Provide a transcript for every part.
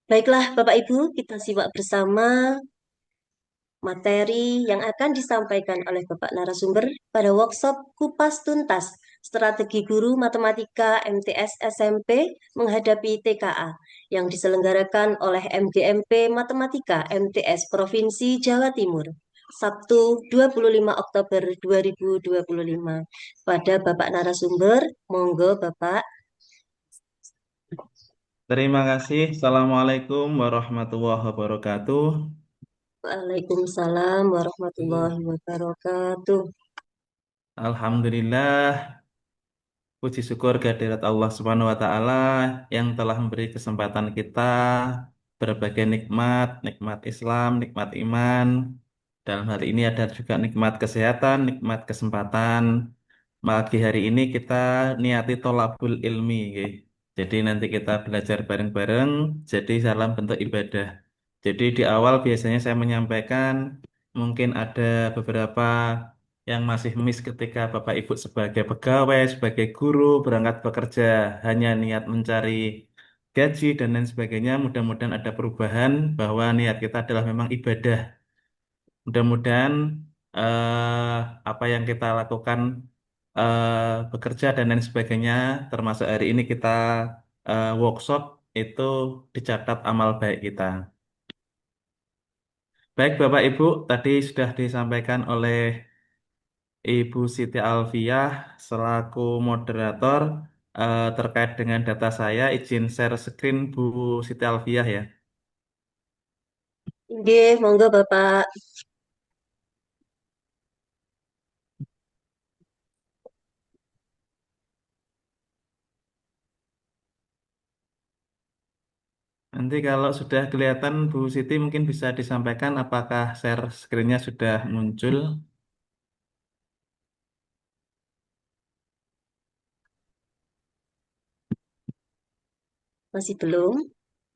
Baiklah, Bapak Ibu, kita simak bersama materi yang akan disampaikan oleh Bapak narasumber pada workshop Kupas Tuntas Strategi Guru Matematika MTS SMP menghadapi TKA yang diselenggarakan oleh MGMP Matematika MTS Provinsi Jawa Timur. Sabtu 25 Oktober 2025. Pada Bapak narasumber, monggo Bapak. Terima kasih. Assalamualaikum warahmatullahi wabarakatuh. Waalaikumsalam warahmatullahi wabarakatuh. Alhamdulillah, puji syukur kehadirat Allah Subhanahu wa taala yang telah memberi kesempatan kita berbagai nikmat, nikmat Islam, nikmat iman. Dalam hal ini ada juga nikmat kesehatan, nikmat kesempatan. Pagi hari ini kita niati tolabul ilmi, nggih. Jadi nanti kita belajar bareng-bareng, jadi dalam bentuk ibadah. Jadi di awal biasanya saya menyampaikan mungkin ada beberapa yang masih miss ketika Bapak Ibu sebagai pegawai, sebagai guru berangkat bekerja hanya niat mencari gaji dan lain sebagainya. Mudah-mudahan ada perubahan bahwa niat kita adalah memang ibadah. Mudah-mudahan apa yang kita lakukan bekerja dan lain sebagainya, termasuk hari ini kita workshop itu dicatat amal baik kita. Baik Bapak Ibu, tadi sudah disampaikan oleh Ibu Siti Alfiah selaku moderator terkait dengan data saya. Izin share screen Bu Siti Alfiah ya. Nggih, monggo Bapak. Nanti kalau sudah kelihatan Bu Siti mungkin bisa disampaikan apakah share screen-nya sudah muncul. Masih belum?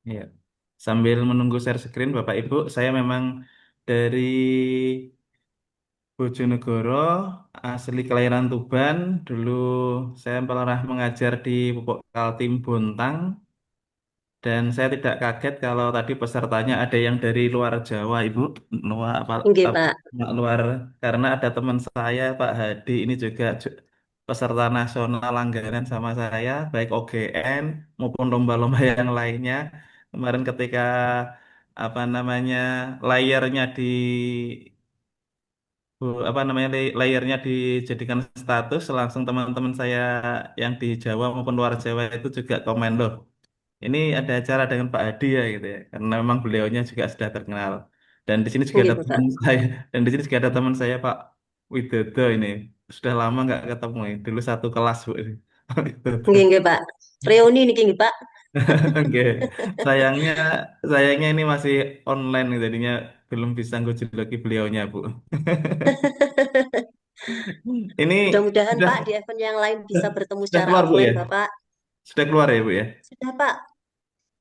Iya. Sambil menunggu share screen Bapak Ibu, saya memang dari Bojonegoro, asli kelahiran Tuban. Dulu saya pernah mengajar di Pupuk Kaltim Bontang. Dan saya tidak kaget kalau tadi pesertanya ada yang dari luar Jawa, Ibu. Luar Nggih, apa Pak. luar karena ada teman saya Pak Hadi ini juga peserta nasional langganan sama saya, baik OGN maupun lomba-lomba yang lainnya. Kemarin ketika apa namanya layarnya di apa namanya layarnya dijadikan status langsung teman-teman saya yang di Jawa maupun luar Jawa itu juga komen loh. Ini ada acara dengan Pak Hadi ya gitu ya, karena memang beliaunya juga sudah terkenal. Dan di sini juga Nggih, ada Bapak. teman saya, dan di sini juga ada teman saya Pak Widodo ini. Sudah lama nggak ketemu ini. Dulu satu kelas Bu ini. Pak Widodo. Nggih, nggih, Pak. Reuni niki nggih, Pak. Oke. Sayangnya, sayangnya ini masih online nih, jadinya belum bisa lagi beliaunya Bu. Ini Mudah-mudahan sudah Pak di event yang lain bisa bertemu sudah secara keluar Bu ya? offline, Bapak. Sudah keluar ya Bu ya? Sudah, Pak.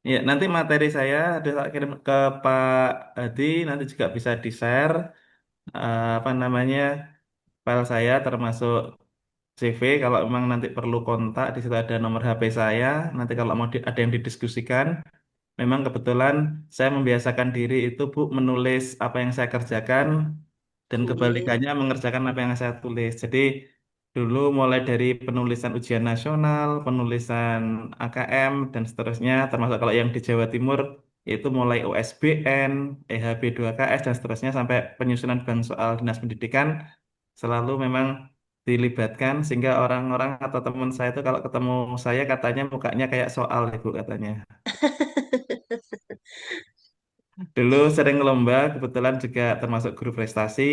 Ya, nanti materi saya ada tak kirim ke Pak Hadi, nanti juga bisa di-share apa namanya file saya termasuk CV. Kalau memang nanti perlu kontak, di situ ada nomor HP saya. Nanti kalau mau ada yang didiskusikan, memang kebetulan saya membiasakan diri itu Bu menulis apa yang saya kerjakan dan Nggih. kebalikannya mengerjakan apa yang saya tulis. Jadi dulu mulai dari penulisan ujian nasional, penulisan AKM dan seterusnya, termasuk kalau yang di Jawa Timur itu mulai USBN, EHB 2KS dan seterusnya sampai penyusunan bank soal Dinas Pendidikan selalu memang dilibatkan sehingga orang-orang atau teman saya itu kalau ketemu saya katanya mukanya kayak soal Ibu katanya. Dulu sering lomba, kebetulan juga termasuk guru prestasi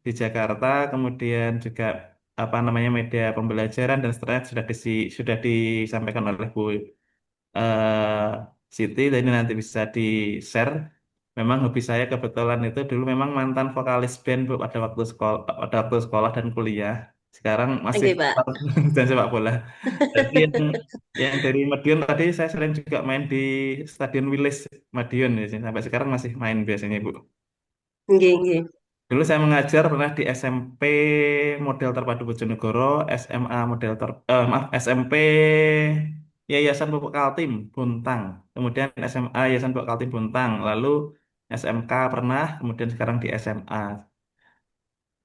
di Jakarta, kemudian juga apa namanya media pembelajaran dan seterusnya sudah disampaikan oleh Bu Siti, jadi nanti bisa di-share. Memang hobi saya kebetulan itu dulu memang mantan vokalis band Bu pada waktu sekolah dan kuliah. Sekarang masih Nggih, Pak. dan sepak bola. Jadi yang dari Madiun tadi saya sering juga main di Stadion Wilis Madiun ya. Sampai sekarang masih main biasanya Bu. Nggih, nggih. Dulu saya mengajar pernah di SMP Model Terpadu Bojonegoro, SMA Model maaf SMP Yayasan Pupuk Kaltim Bontang, kemudian SMA Yayasan Pupuk Kaltim Bontang, lalu SMK pernah, kemudian sekarang di SMA.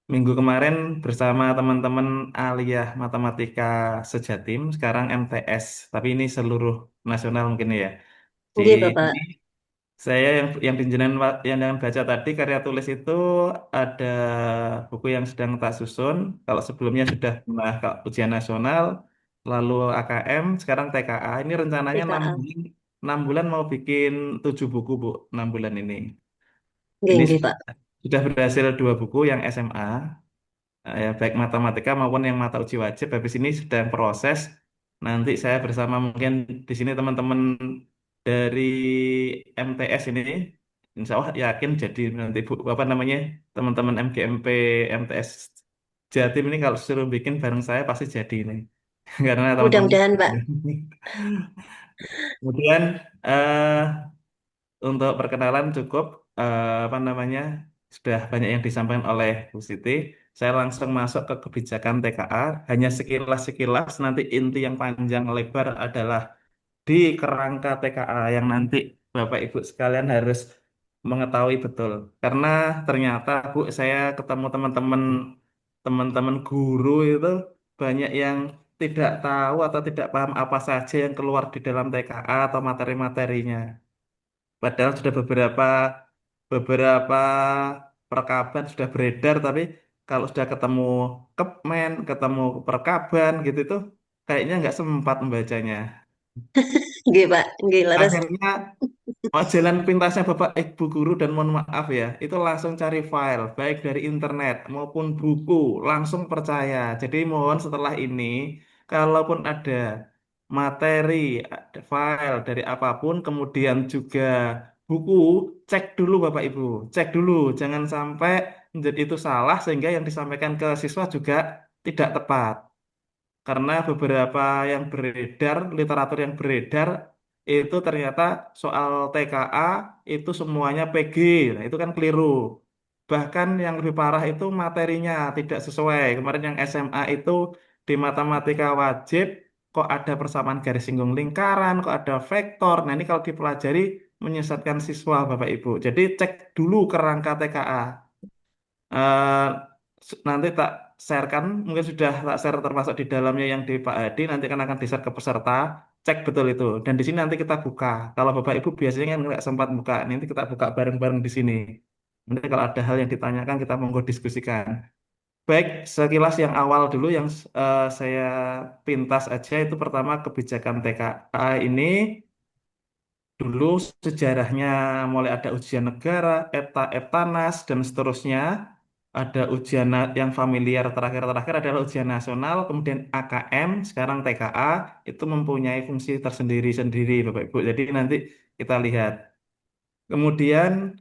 Minggu kemarin bersama teman-teman aliyah matematika sejatim, sekarang MTS, tapi ini seluruh nasional mungkin ya. Di Nggih, Bapak. ini saya yang jangan baca tadi karya tulis itu ada buku yang sedang tak susun. Kalau sebelumnya sudah pernah ujian nasional, lalu AKM, sekarang TKA. Ini rencananya TKA. 6 bulan mau bikin 7 buku, Bu, 6 bulan ini. Nggih, Ini nggih, Pak. sudah berhasil 2 buku yang SMA, ya, baik matematika maupun yang mata uji wajib. Habis ini sedang proses. Nanti saya bersama mungkin di sini teman-teman dari MTS ini, insya Allah yakin jadi nanti Bu, apa namanya, teman-teman MGMP MTS Jatim ini kalau suruh bikin bareng saya pasti jadi ini. Karena teman-teman. Mudah-mudahan, Pak. Kemudian eh, untuk perkenalan cukup, apa namanya, sudah banyak yang disampaikan oleh Bu Siti. Saya langsung masuk ke kebijakan TKA. Hanya sekilas-sekilas, nanti inti yang panjang lebar adalah di kerangka TKA yang nanti Bapak Ibu sekalian harus mengetahui betul. Karena ternyata Bu, saya ketemu teman-teman guru itu banyak yang tidak tahu atau tidak paham apa saja yang keluar di dalam TKA atau materi-materinya. Padahal sudah beberapa perkaban sudah beredar, tapi kalau sudah ketemu Kepmen, ketemu perkaban gitu itu kayaknya nggak sempat membacanya. Nggih, Pak. Nggih, leres. Akhirnya jalan pintasnya Bapak Ibu guru dan mohon maaf ya, itu langsung cari file, baik dari internet maupun buku, langsung percaya. Jadi mohon setelah ini, kalaupun ada materi, ada file dari apapun, kemudian juga buku, cek dulu Bapak Ibu, cek dulu, jangan sampai menjadi itu salah sehingga yang disampaikan ke siswa juga tidak tepat. Karena beberapa yang beredar, literatur yang beredar, itu ternyata soal TKA itu semuanya PG. Nah, itu kan keliru. Bahkan yang lebih parah itu materinya tidak sesuai. Kemarin yang SMA itu di matematika wajib, kok ada persamaan garis singgung lingkaran, kok ada vektor. Nah, ini kalau dipelajari menyesatkan siswa, Bapak Ibu. Jadi cek dulu kerangka TKA. Eh, Nanti tak sharekan, mungkin sudah tak share termasuk di dalamnya yang di Pak Hadi, nanti akan di-share ke peserta, cek betul itu. Dan di sini nanti kita buka. Kalau Bapak Ibu biasanya kan nggak sempat buka, nanti kita buka bareng-bareng di sini. Nanti kalau ada hal yang ditanyakan, kita monggo diskusikan. Baik, sekilas yang awal dulu yang saya pintas aja itu pertama kebijakan TKA ini. Dulu sejarahnya mulai ada ujian negara, ETA, EPTANAS, dan seterusnya. Ada ujian yang familiar terakhir-terakhir adalah ujian nasional, kemudian AKM, sekarang TKA, itu mempunyai fungsi tersendiri-sendiri, Bapak Ibu. Jadi nanti kita lihat. Kemudian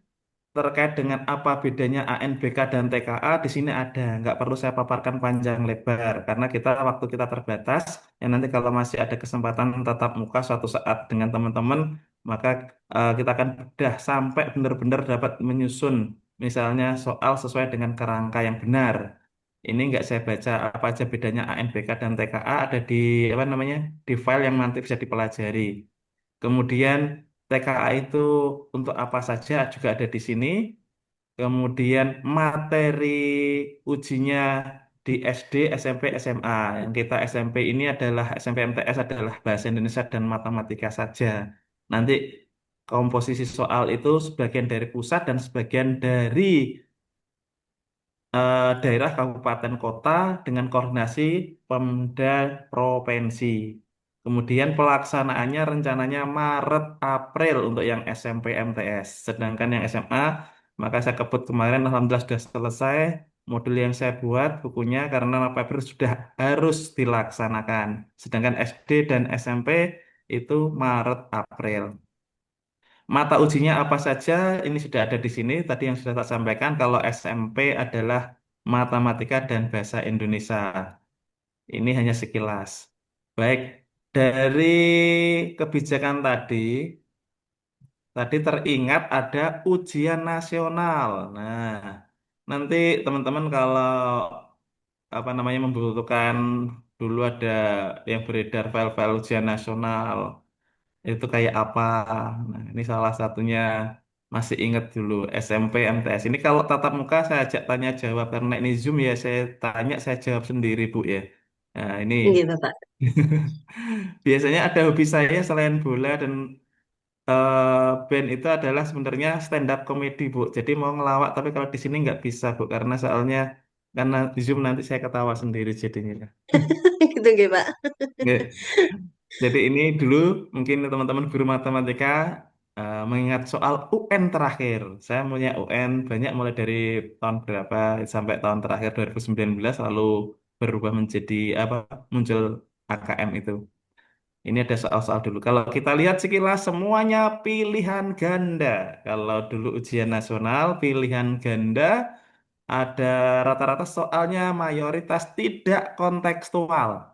terkait dengan apa bedanya ANBK dan TKA, di sini ada. Nggak perlu saya paparkan panjang lebar, karena waktu kita terbatas. Ya nanti kalau masih ada kesempatan tatap muka suatu saat dengan teman-teman, maka kita akan bedah sampai benar-benar dapat menyusun, misalnya soal sesuai dengan kerangka yang benar. Ini nggak saya baca apa aja bedanya ANBK dan TKA ada di apa namanya di file yang nanti bisa dipelajari. Kemudian TKA itu untuk apa saja juga ada di sini. Kemudian materi ujinya di SD, SMP, SMA. Yang kita SMP ini adalah SMP MTS adalah Bahasa Indonesia dan Matematika saja. Nanti komposisi soal itu sebagian dari pusat dan sebagian dari daerah kabupaten kota dengan koordinasi Pemda provinsi. Kemudian pelaksanaannya rencananya Maret April untuk yang SMP MTS. Sedangkan yang SMA, maka saya kebut kemarin alhamdulillah sudah selesai modul yang saya buat bukunya karena paper sudah harus dilaksanakan. Sedangkan SD dan SMP itu Maret April. Mata ujinya apa saja ini sudah ada di sini. Tadi yang sudah saya sampaikan kalau SMP adalah matematika dan bahasa Indonesia. Ini hanya sekilas. Baik, dari kebijakan tadi teringat ada ujian nasional. Nah, nanti teman-teman kalau apa namanya membutuhkan dulu ada yang beredar file-file ujian nasional. Itu kayak apa? Nah, ini salah satunya masih ingat dulu SMP MTS. Ini kalau tatap muka saya ajak tanya jawab karena ini Zoom ya saya tanya saya jawab sendiri Bu ya. Nah, ini Nggih, Bapak. biasanya ada hobi saya selain bola dan band itu adalah sebenarnya stand up comedy Bu. Jadi mau ngelawak tapi kalau di sini nggak bisa Bu karena soalnya karena di Zoom nanti saya ketawa sendiri jadinya. Gitu nggih, Pak. Nggak. Jadi ini dulu mungkin teman-teman guru matematika mengingat soal UN terakhir. Saya punya UN banyak mulai dari tahun berapa sampai tahun terakhir 2019 lalu berubah menjadi apa muncul AKM itu. Ini ada soal-soal dulu. Kalau kita lihat sekilas semuanya pilihan ganda. Kalau dulu ujian nasional pilihan ganda ada rata-rata soalnya mayoritas tidak kontekstual.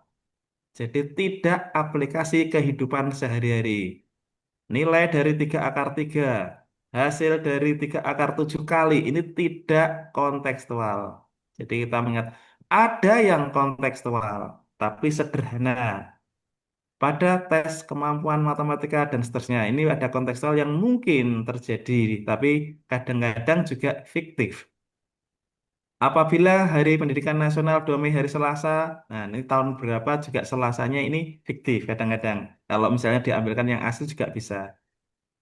Jadi tidak aplikasi kehidupan sehari-hari. Nilai dari 3 akar 3, hasil dari 3 akar 7 kali, ini tidak kontekstual. Jadi kita mengingat, ada yang kontekstual, tapi sederhana. Pada tes kemampuan matematika dan seterusnya, ini ada kontekstual yang mungkin terjadi, tapi kadang-kadang juga fiktif. Apabila Hari Pendidikan Nasional 2 Mei hari Selasa, nah ini tahun berapa juga Selasanya ini fiktif kadang-kadang. Kalau misalnya diambilkan yang asli juga bisa.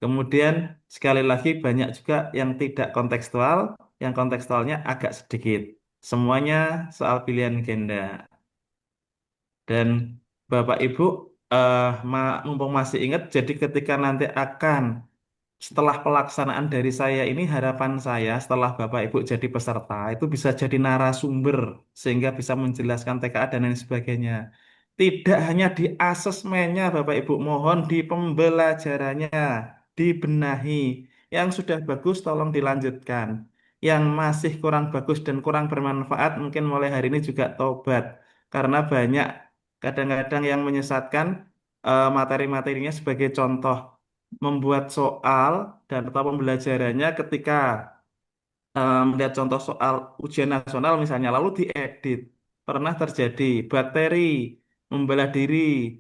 Kemudian sekali lagi banyak juga yang tidak kontekstual, yang kontekstualnya agak sedikit. Semuanya soal pilihan ganda. Dan Bapak Ibu, mumpung masih ingat, jadi ketika nanti akan setelah pelaksanaan dari saya ini harapan saya setelah Bapak Ibu jadi peserta itu bisa jadi narasumber sehingga bisa menjelaskan TKA dan lain sebagainya. Tidak hanya di asesmennya Bapak Ibu, mohon di pembelajarannya dibenahi. Yang sudah bagus tolong dilanjutkan. Yang masih kurang bagus dan kurang bermanfaat mungkin mulai hari ini juga tobat. Karena banyak kadang-kadang yang menyesatkan materi-materinya sebagai contoh membuat soal dan atau pembelajarannya ketika melihat contoh soal ujian nasional misalnya lalu diedit. Pernah terjadi bakteri membelah diri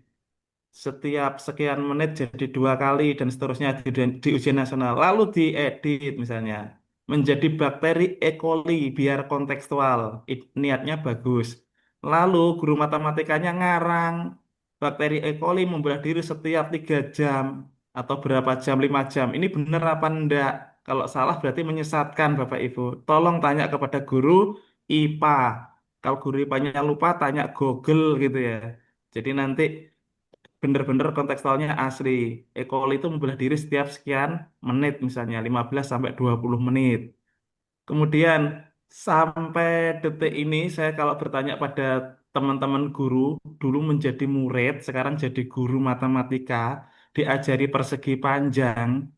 setiap sekian menit jadi 2 kali dan seterusnya di ujian nasional. Lalu diedit misalnya menjadi bakteri E. coli biar kontekstual. Niatnya bagus. Lalu guru matematikanya ngarang bakteri E. coli membelah diri setiap 3 jam atau berapa jam, 5 jam. Ini benar apa enggak? Kalau salah berarti menyesatkan Bapak Ibu. Tolong tanya kepada guru IPA. Kalau guru IPA-nya lupa, tanya Google gitu ya. Jadi nanti bener-bener kontekstualnya asli. E. coli itu membelah diri setiap sekian menit, misalnya 15 sampai 20 menit. Kemudian sampai detik ini saya kalau bertanya pada teman-teman guru, dulu menjadi murid, sekarang jadi guru matematika, diajari persegi panjang,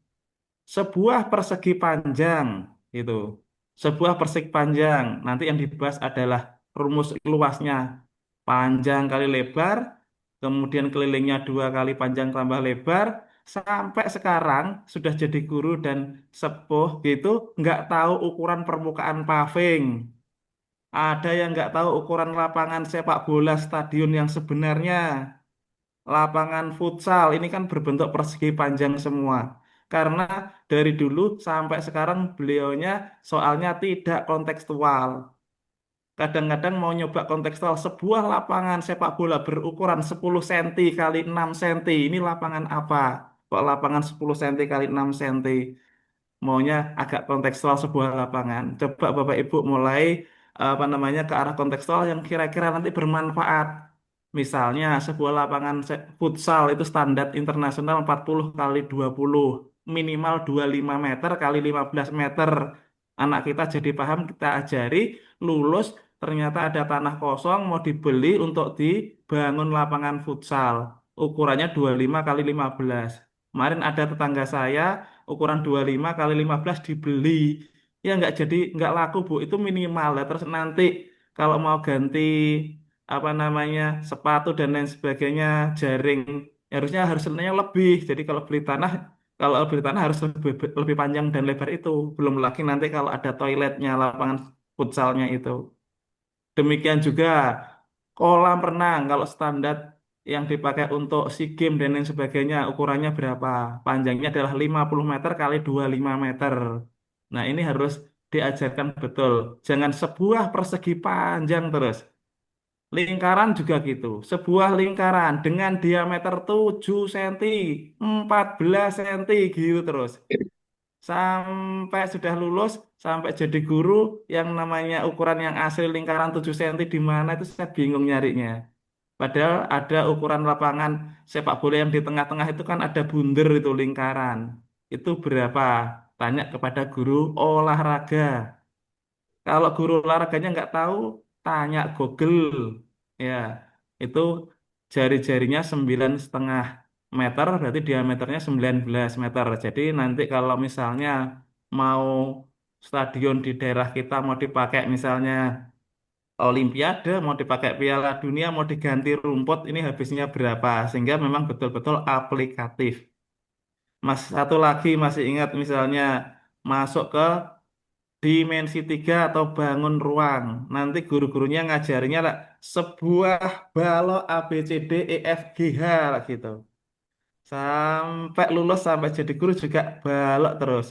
sebuah persegi panjang itu. Sebuah persegi panjang. Nanti yang dibahas adalah rumus luasnya. Panjang kali lebar, kemudian kelilingnya 2 kali panjang tambah lebar, sampai sekarang sudah jadi guru dan sepuh gitu, nggak tahu ukuran permukaan paving. Ada yang nggak tahu ukuran lapangan sepak bola stadion yang sebenarnya. Lapangan futsal ini kan berbentuk persegi panjang semua. Karena dari dulu sampai sekarang beliaunya soalnya tidak kontekstual. Kadang-kadang mau nyoba kontekstual sebuah lapangan sepak bola berukuran 10 cm kali 6 cm. Ini lapangan apa? Kok lapangan 10 cm kali 6 cm? Maunya agak kontekstual sebuah lapangan. Coba Bapak Ibu mulai apa namanya ke arah kontekstual yang kira-kira nanti bermanfaat. Misalnya sebuah lapangan futsal itu standar internasional 40 kali 20 minimal 25 meter kali 15 meter. Anak kita jadi paham, kita ajari, lulus, ternyata ada tanah kosong mau dibeli untuk dibangun lapangan futsal. Ukurannya 25 kali 15. Kemarin ada tetangga saya ukuran 25 kali 15 dibeli. Ya nggak jadi nggak laku Bu, itu minimal ya. Terus nanti kalau mau ganti apa namanya sepatu dan lain sebagainya jaring harusnya harus nilainya lebih. Jadi kalau beli tanah harus lebih panjang dan lebar itu. Belum lagi nanti kalau ada toiletnya lapangan futsalnya itu. Demikian juga Kolam renang kalau standar yang dipakai untuk SEA Games dan lain sebagainya ukurannya berapa? Panjangnya adalah 50 meter kali 25 meter. Nah, ini harus diajarkan betul. Jangan sebuah persegi panjang terus. Lingkaran juga gitu. Sebuah lingkaran dengan diameter 7 cm, 14 cm gitu terus. Sampai sudah lulus, sampai jadi guru yang namanya ukuran yang asli lingkaran 7 cm di mana itu saya bingung nyarinya. Padahal ada ukuran lapangan sepak bola yang di tengah-tengah itu kan ada bunder itu lingkaran. Itu berapa? Tanya kepada guru olahraga. Kalau guru olahraganya nggak tahu, tanya Google. Ya, itu jari-jarinya 9,5 meter, berarti diameternya 19 meter. Jadi nanti kalau misalnya mau stadion di daerah kita mau dipakai misalnya Olimpiade, mau dipakai Piala Dunia, mau diganti rumput, ini habisnya berapa? Sehingga memang betul-betul aplikatif. Mas, satu lagi masih ingat misalnya masuk ke dimensi tiga atau bangun ruang. Nanti guru-gurunya ngajarinya lah sebuah balok A B C D E F G H lah gitu. Sampai lulus sampai jadi guru juga balok terus.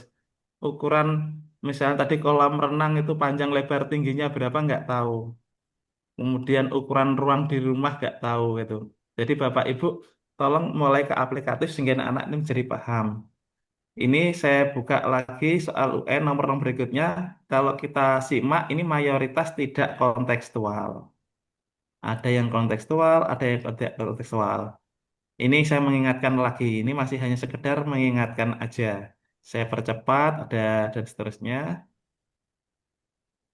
Ukuran misalnya tadi kolam renang itu panjang lebar tingginya berapa nggak tahu. Kemudian ukuran ruang di rumah nggak tahu gitu. Jadi Bapak Ibu tolong mulai ke aplikatif sehingga anak-anak ini menjadi paham. Ini saya buka lagi soal UN nomor berikutnya. Kalau kita simak, ini mayoritas tidak kontekstual. Ada yang kontekstual, ada yang tidak kontekstual. Ini saya mengingatkan lagi. Ini masih hanya sekedar mengingatkan aja. Saya percepat, ada dan seterusnya.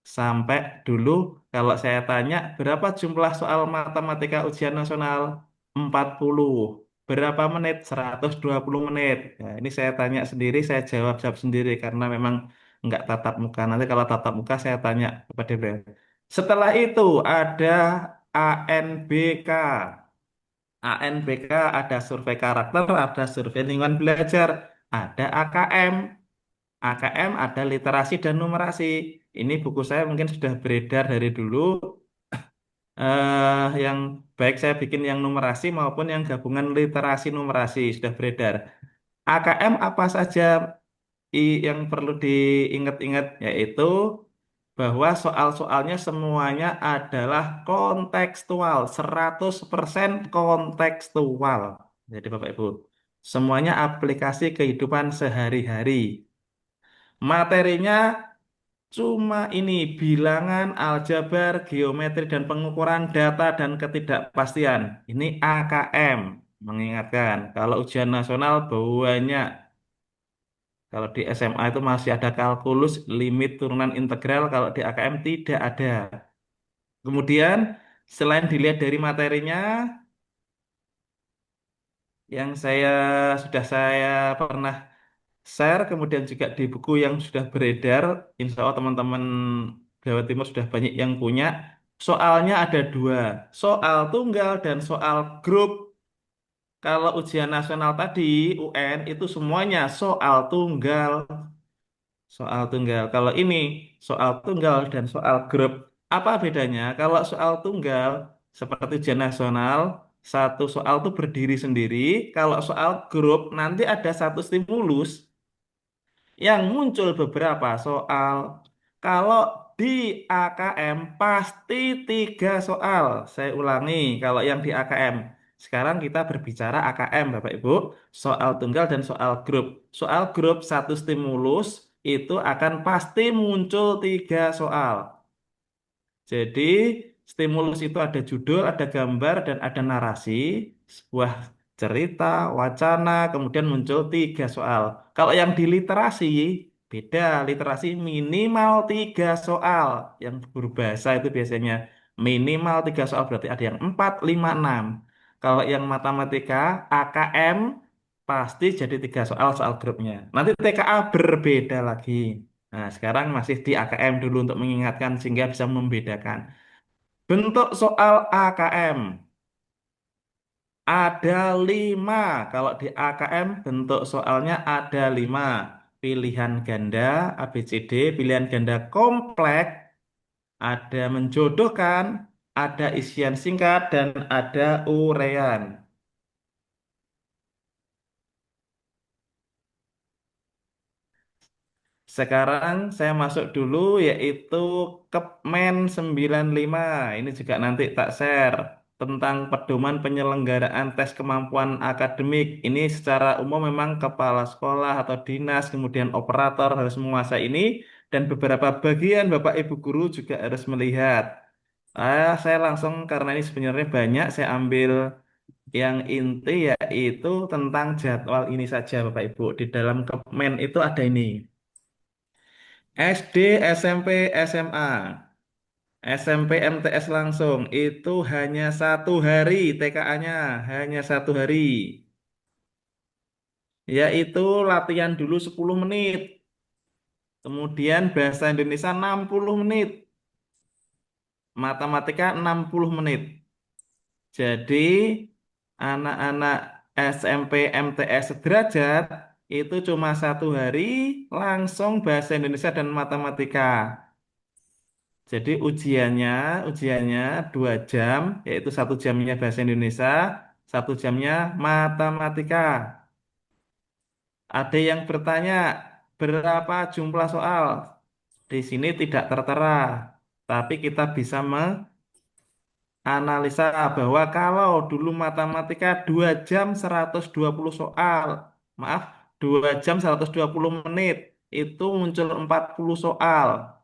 Sampai dulu kalau saya tanya berapa jumlah soal matematika ujian nasional? 40. Berapa menit? 120 menit. Nah, ini saya tanya sendiri, saya jawab sendiri karena memang nggak tatap muka. Nanti kalau tatap muka saya tanya kepada beliau. Setelah itu ada ANBK. ANBK ada survei karakter, ada survei lingkungan belajar, ada AKM. AKM ada literasi dan numerasi. Ini buku saya mungkin sudah beredar dari dulu. Yang baik saya bikin yang numerasi maupun yang gabungan literasi numerasi sudah beredar. AKM apa saja yang perlu diingat-ingat yaitu bahwa soal-soalnya semuanya adalah kontekstual, 100% kontekstual. Jadi Bapak Ibu, semuanya aplikasi kehidupan sehari-hari. Materinya cuma ini bilangan, aljabar, geometri dan pengukuran data dan ketidakpastian. Ini AKM. Mengingatkan, kalau ujian nasional banyak. Kalau di SMA itu masih ada kalkulus, limit turunan integral. Kalau di AKM tidak ada. Kemudian, selain dilihat dari materinya, yang saya pernah share, kemudian juga di buku yang sudah beredar, insya Allah teman-teman Jawa Timur sudah banyak yang punya. Soalnya ada dua, soal tunggal dan soal grup. Kalau ujian nasional tadi, UN, itu semuanya soal tunggal. Soal tunggal. Kalau ini soal tunggal dan soal grup. Apa bedanya? Kalau soal tunggal, seperti ujian nasional, satu soal itu berdiri sendiri. Kalau soal grup, nanti ada satu stimulus yang muncul beberapa soal. Kalau di AKM pasti 3 soal. Saya ulangi, kalau yang di AKM. Sekarang kita berbicara AKM, Bapak Ibu. Soal tunggal dan soal grup. Soal grup satu stimulus itu akan pasti muncul 3 soal. Jadi, stimulus itu ada judul, ada gambar, dan ada narasi, sebuah cerita, wacana, kemudian muncul 3 soal. Kalau yang di literasi, beda. Literasi minimal 3 soal. Yang berbahasa itu biasanya minimal 3 soal, berarti ada yang 4, 5, 6. Kalau yang matematika, AKM, pasti jadi 3 soal soal grupnya. Nanti TKA berbeda lagi. Nah, sekarang masih di AKM dulu untuk mengingatkan sehingga bisa membedakan. Bentuk soal AKM ada 5. Kalau di AKM bentuk soalnya ada 5. Pilihan ganda ABCD, pilihan ganda kompleks, ada menjodohkan, ada isian singkat dan ada uraian. Sekarang saya masuk dulu yaitu Kepmen 95. Ini juga nanti tak share tentang pedoman penyelenggaraan tes kemampuan akademik. Ini secara umum memang kepala sekolah atau dinas, kemudian operator harus menguasai ini dan beberapa bagian Bapak Ibu guru juga harus melihat. Saya langsung karena ini sebenarnya banyak, saya ambil yang inti yaitu tentang jadwal ini saja Bapak Ibu. Di dalam Kepmen itu ada ini. SD, SMP, SMA, SMP, MTS langsung itu hanya 1 hari TKA-nya, hanya 1 hari. Yaitu latihan dulu 10 menit, kemudian bahasa Indonesia 60 menit, matematika 60 menit. Jadi anak-anak SMP, MTS sederajat itu cuma 1 hari langsung bahasa Indonesia dan matematika. Jadi ujiannya 2 jam, yaitu 1 jamnya bahasa Indonesia, 1 jamnya matematika. Ada yang bertanya, berapa jumlah soal? Di sini tidak tertera, tapi kita bisa menganalisa bahwa kalau dulu matematika 2 jam 120 soal, maaf, 2 jam 120 menit, itu muncul 40 soal.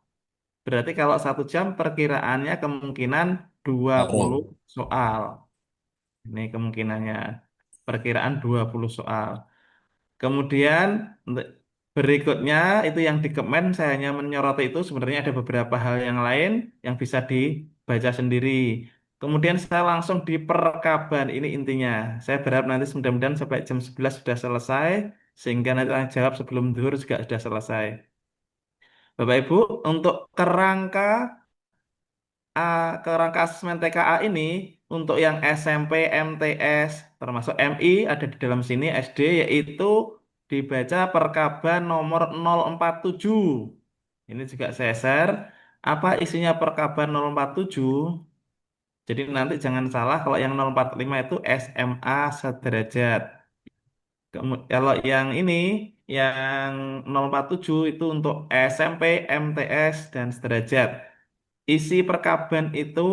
Berarti kalau 1 jam perkiraannya kemungkinan 20 Baru. soal. Ini kemungkinannya. Perkiraan 20 soal. Kemudian untuk berikutnya itu yang di Kemen saya hanya menyoroti itu sebenarnya ada beberapa hal yang lain yang bisa dibaca sendiri. Kemudian saya langsung di perkaban ini intinya. Saya berharap nanti mudah-mudahan sampai jam 11 sudah selesai sehingga nanti tanya jawab sebelum zuhur juga sudah selesai. Bapak Ibu, untuk kerangka asesmen TKA ini untuk yang SMP, MTS, termasuk MI ada di dalam sini SD yaitu dibaca Perkaban nomor 047. Ini juga saya share. Apa isinya Perkaban 047? Jadi nanti jangan salah kalau yang 045 itu SMA sederajat. Kalau yang ini yang 047 itu untuk SMP, MTS dan sederajat. Isi perkaban itu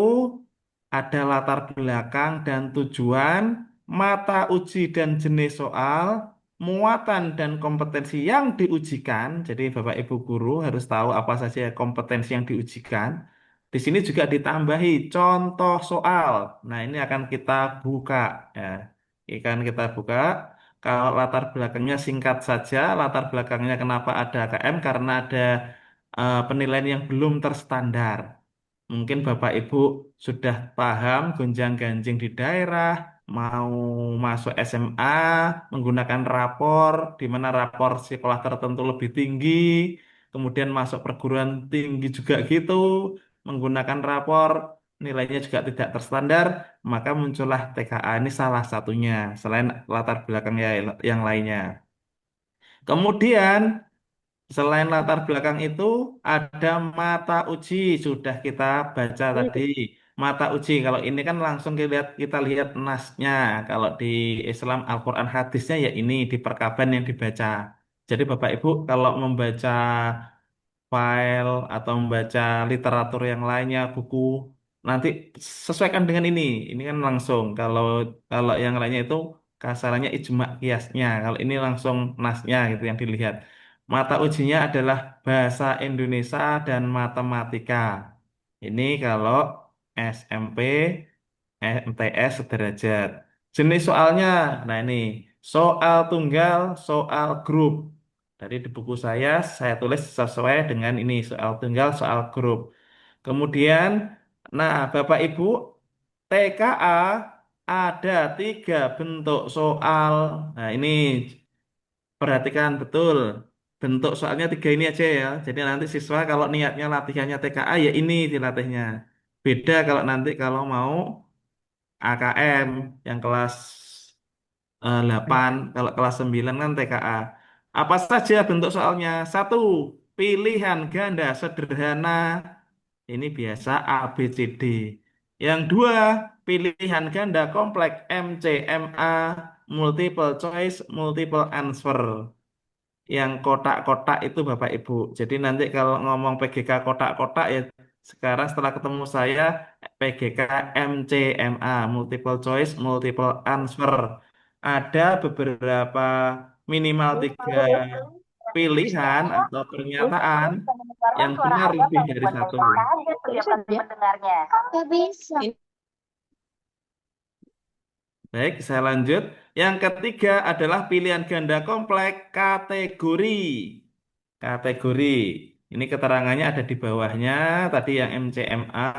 ada latar belakang dan tujuan, mata uji dan jenis soal, muatan dan kompetensi yang diujikan. Jadi Bapak Ibu guru harus tahu apa saja kompetensi yang diujikan. Di sini juga ditambahi contoh soal. Nah, ini akan kita buka ya. Ini akan kita buka. Kalau latar belakangnya singkat saja, latar belakangnya kenapa ada KM karena ada penilaian yang belum terstandar. Mungkin Bapak Ibu sudah paham gonjang-ganjing di daerah, mau masuk SMA menggunakan rapor, di mana rapor sekolah tertentu lebih tinggi, kemudian masuk perguruan tinggi juga gitu, menggunakan rapor, nilainya juga tidak terstandar, maka muncullah TKA ini salah satunya, selain latar belakang yang lainnya. Kemudian selain latar belakang itu, ada mata uji, sudah kita baca tadi. Mata uji, kalau ini kan langsung kita lihat nasnya. Kalau di Islam Al-Quran hadisnya ya ini, di perkaban yang dibaca. Jadi Bapak Ibu kalau membaca file atau membaca literatur yang lainnya, buku, nanti sesuaikan dengan ini. Ini kan langsung. Kalau kalau yang lainnya itu kasarannya ijma kiasnya. Kalau ini langsung nasnya gitu yang dilihat. Mata ujinya adalah bahasa Indonesia dan matematika. Ini kalau SMP, MTS sederajat. Jenis soalnya, nah ini soal tunggal, soal grup. Dari di buku saya tulis sesuai dengan ini soal tunggal, soal grup. Kemudian, nah Bapak Ibu, TKA ada 3 bentuk soal. Nah ini perhatikan betul. Bentuk soalnya 3 ini aja ya. Jadi nanti siswa kalau niatnya latihannya TKA ya ini dilatihnya. Beda kalau nanti kalau mau AKM yang kelas 8, kalau kelas 9 kan TKA. Apa saja bentuk soalnya? Satu, pilihan ganda sederhana. Ini biasa A, B, C, D. Yang dua, pilihan ganda kompleks MCMA, multiple choice, multiple answer. Yang kotak-kotak itu Bapak Ibu. Jadi nanti kalau ngomong PGK kotak-kotak ya sekarang setelah ketemu saya PGK MCMA, multiple choice, multiple answer. Ada beberapa minimal tiga pilihan atau pernyataan yang Suara benar ayam lebih yang dari dibuat satu. kaget kelihatan pendengarnya. Nggak bisa. Baik, saya lanjut. Yang ketiga adalah pilihan ganda kompleks kategori. Kategori. Ini keterangannya ada di bawahnya. Tadi yang MCMA,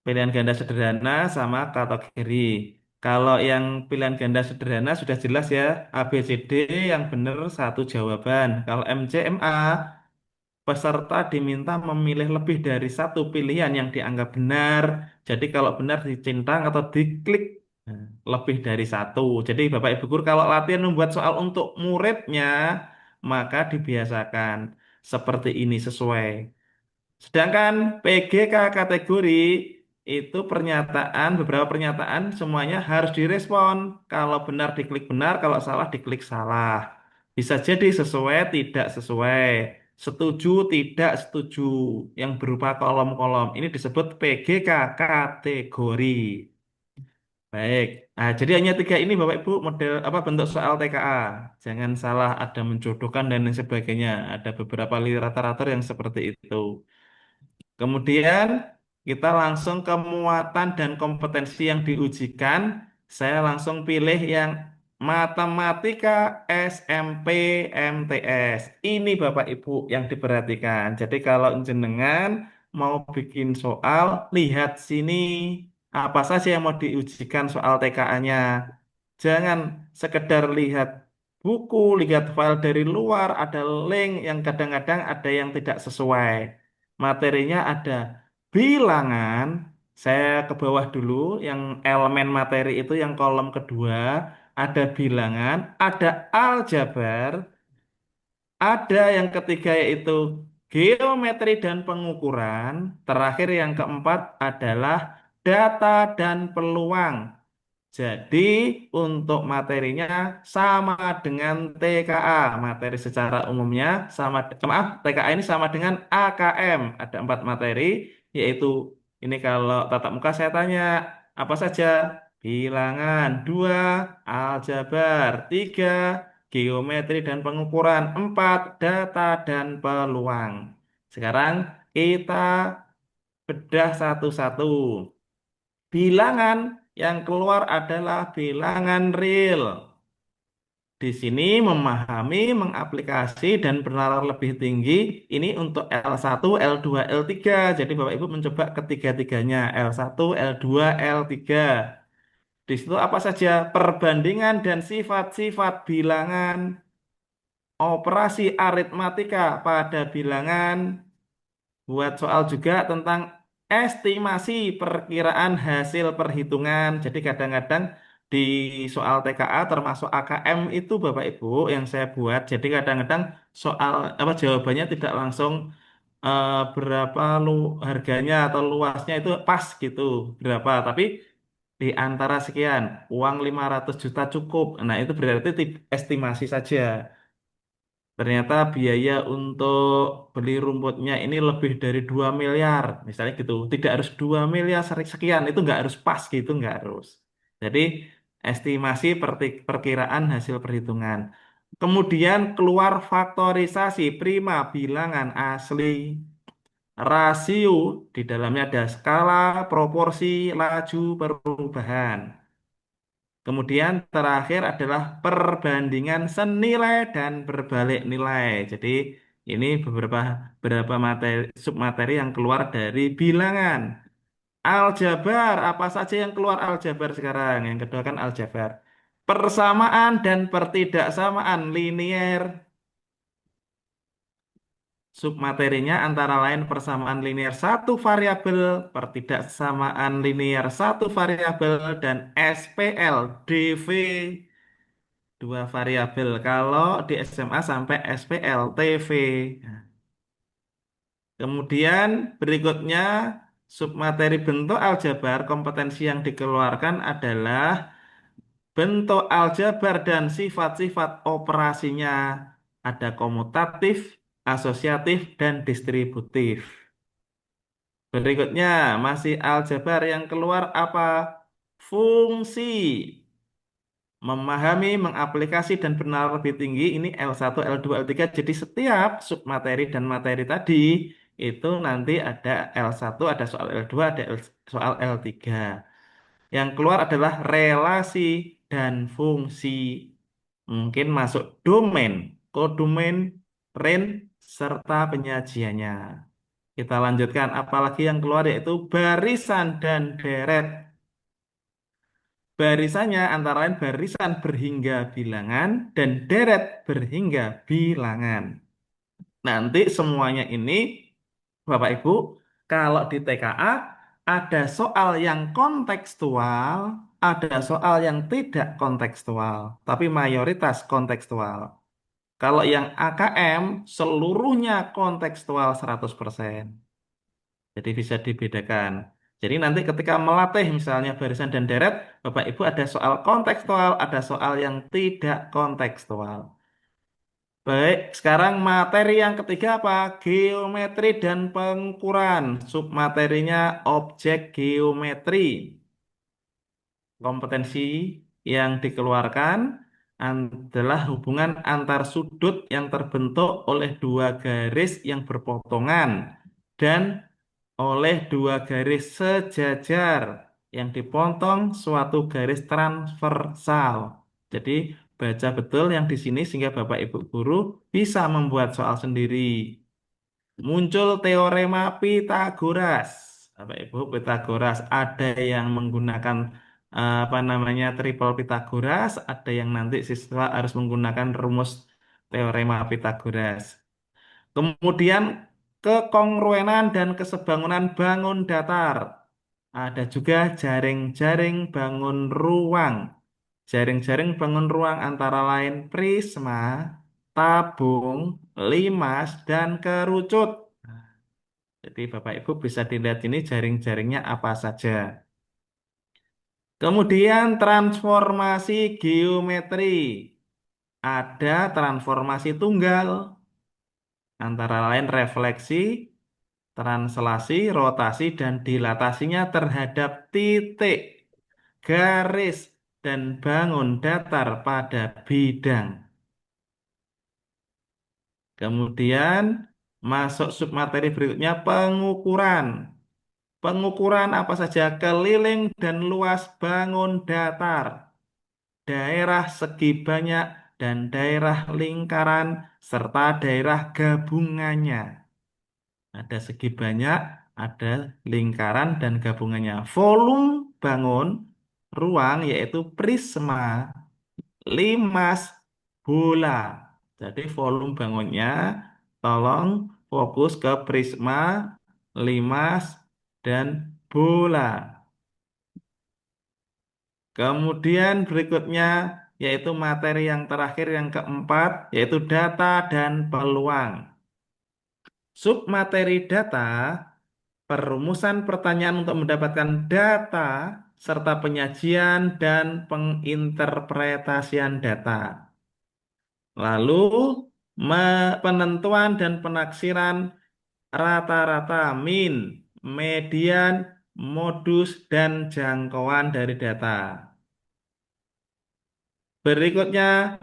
pilihan ganda sederhana sama kategori. Kalau yang pilihan ganda sederhana sudah jelas ya, A, B, C, D yang benar satu jawaban. Kalau MCMA, peserta diminta memilih lebih dari satu pilihan yang dianggap benar. Jadi kalau benar dicentang atau diklik nah, lebih dari satu. Jadi Bapak Ibu guru kalau latihan membuat soal untuk muridnya, maka dibiasakan seperti ini sesuai. Sedangkan PGK kategori itu pernyataan, beberapa pernyataan semuanya harus direspon. Kalau benar diklik benar, kalau salah diklik salah. Bisa jadi sesuai, tidak sesuai. Setuju, tidak setuju. Yang berupa kolom-kolom. Ini disebut PGK kategori. Baik. Nah, jadi hanya tiga ini Bapak Ibu model apa bentuk soal TKA. Jangan salah ada menjodohkan dan lain sebagainya. Ada beberapa literatur yang seperti itu. Kemudian kita langsung ke muatan dan kompetensi yang diujikan. Saya langsung pilih yang matematika SMP MTS. Ini Bapak Ibu yang diperhatikan. Jadi kalau jenengan mau bikin soal, lihat sini apa saja yang mau diujikan soal TKA-nya. Jangan sekedar lihat buku, lihat file dari luar, ada link yang kadang-kadang ada yang tidak sesuai. Materinya ada bilangan. Saya ke bawah dulu, yang elemen materi itu yang kolom kedua, ada bilangan, ada aljabar, ada yang ketiga yaitu geometri dan pengukuran, terakhir yang keempat adalah data dan peluang. Jadi untuk materinya sama dengan TKA, materi secara umumnya sama, maaf, TKA ini sama dengan AKM. Ada empat materi, yaitu ini kalau tatap muka saya tanya apa saja? Bilangan, dua, aljabar, tiga, geometri dan pengukuran, empat, data dan peluang. Sekarang kita bedah satu-satu. Bilangan yang keluar adalah bilangan real. Di sini memahami, mengaplikasi, dan bernalar lebih tinggi. Ini untuk L1, L2, L3. Jadi Bapak Ibu mencoba ketiga-tiganya. L1, L2, L3. Di situ apa saja? Perbandingan dan sifat-sifat bilangan. Operasi aritmatika pada bilangan. Buat soal juga tentang estimasi perkiraan hasil perhitungan. Jadi kadang-kadang di soal TKA termasuk AKM itu Bapak Ibu yang saya buat. Jadi kadang-kadang soal apa jawabannya tidak langsung berapa lu harganya atau luasnya itu pas gitu berapa. Tapi di antara sekian uang 500 juta cukup. Nah itu berarti estimasi saja. Ternyata biaya untuk beli rumputnya ini lebih dari 2 miliar, misalnya gitu. Tidak harus 2 miliar sekian, itu nggak harus pas gitu, nggak harus. Jadi estimasi perkiraan hasil perhitungan. Kemudian keluar faktorisasi prima bilangan asli. Rasio di dalamnya ada skala, proporsi, laju, perubahan. Kemudian terakhir adalah perbandingan senilai dan berbalik nilai. Jadi ini beberapa materi, submateri yang keluar dari bilangan. Aljabar, apa saja yang keluar aljabar sekarang? Yang kedua kan aljabar. Persamaan dan pertidaksamaan linier. Submaterinya antara lain persamaan linier satu variabel, pertidaksamaan linier satu variabel, dan SPL, DV dua variabel. Kalau di SMA sampai SPL, TV. Nah, kemudian berikutnya Submateri bentuk aljabar, kompetensi yang dikeluarkan adalah bentuk aljabar dan sifat-sifat operasinya. Ada komutatif, asosiatif, dan distributif. Berikutnya, masih aljabar yang keluar apa? Fungsi. Memahami, mengaplikasi, dan bernalar lebih tinggi, ini L1, L2, L3. Jadi setiap submateri dan materi tadi, itu nanti ada L1, ada soal L2, ada soal L3. Yang keluar adalah relasi dan fungsi. Mungkin masuk domain, kodomain, range, serta penyajiannya. Kita lanjutkan, apalagi yang keluar yaitu barisan dan deret. Barisannya antara lain barisan berhingga bilangan dan deret berhingga bilangan. Nanti semuanya ini, Bapak Ibu, kalau di TKA ada soal yang kontekstual, ada soal yang tidak kontekstual, tapi mayoritas kontekstual. Kalau yang AKM seluruhnya kontekstual 100%. Jadi bisa dibedakan. Jadi nanti ketika melatih misalnya barisan dan deret, Bapak Ibu ada soal kontekstual, ada soal yang tidak kontekstual. Baik, sekarang materi yang ketiga apa? Geometri dan pengukuran. Submaterinya objek geometri. Kompetensi yang dikeluarkan adalah hubungan antar sudut yang terbentuk oleh dua garis yang berpotongan dan oleh dua garis sejajar yang dipotong suatu garis transversal. Jadi baca betul yang di sini sehingga Bapak Ibu guru bisa membuat soal sendiri. Muncul teorema Pitagoras. Bapak Ibu, Pitagoras ada yang menggunakan apa namanya triple Pitagoras, ada yang nanti siswa harus menggunakan rumus teorema Pitagoras. Kemudian kekongruenan dan kesebangunan bangun datar. Ada juga jaring-jaring bangun ruang. Jaring-jaring bangun ruang antara lain prisma, tabung, limas, dan kerucut. Jadi Bapak Ibu bisa dilihat ini jaring-jaringnya apa saja. Kemudian transformasi geometri. Ada transformasi tunggal, antara lain refleksi, translasi, rotasi, dan dilatasinya terhadap titik, garis, dan bangun datar pada bidang. Kemudian masuk submateri berikutnya pengukuran. Pengukuran apa saja? Keliling dan luas bangun datar, daerah segi banyak dan daerah lingkaran, serta daerah gabungannya. Ada segi banyak, ada lingkaran dan gabungannya. Volume bangun ruang yaitu prisma, limas, bola. Jadi volume bangunnya tolong fokus ke prisma, limas, dan bola. Kemudian berikutnya yaitu materi yang terakhir yang keempat yaitu data dan peluang. Submateri data, perumusan pertanyaan untuk mendapatkan data, serta penyajian dan penginterpretasian data. Lalu, penentuan dan penaksiran rata-rata min, median, modus, dan jangkauan dari data. Berikutnya,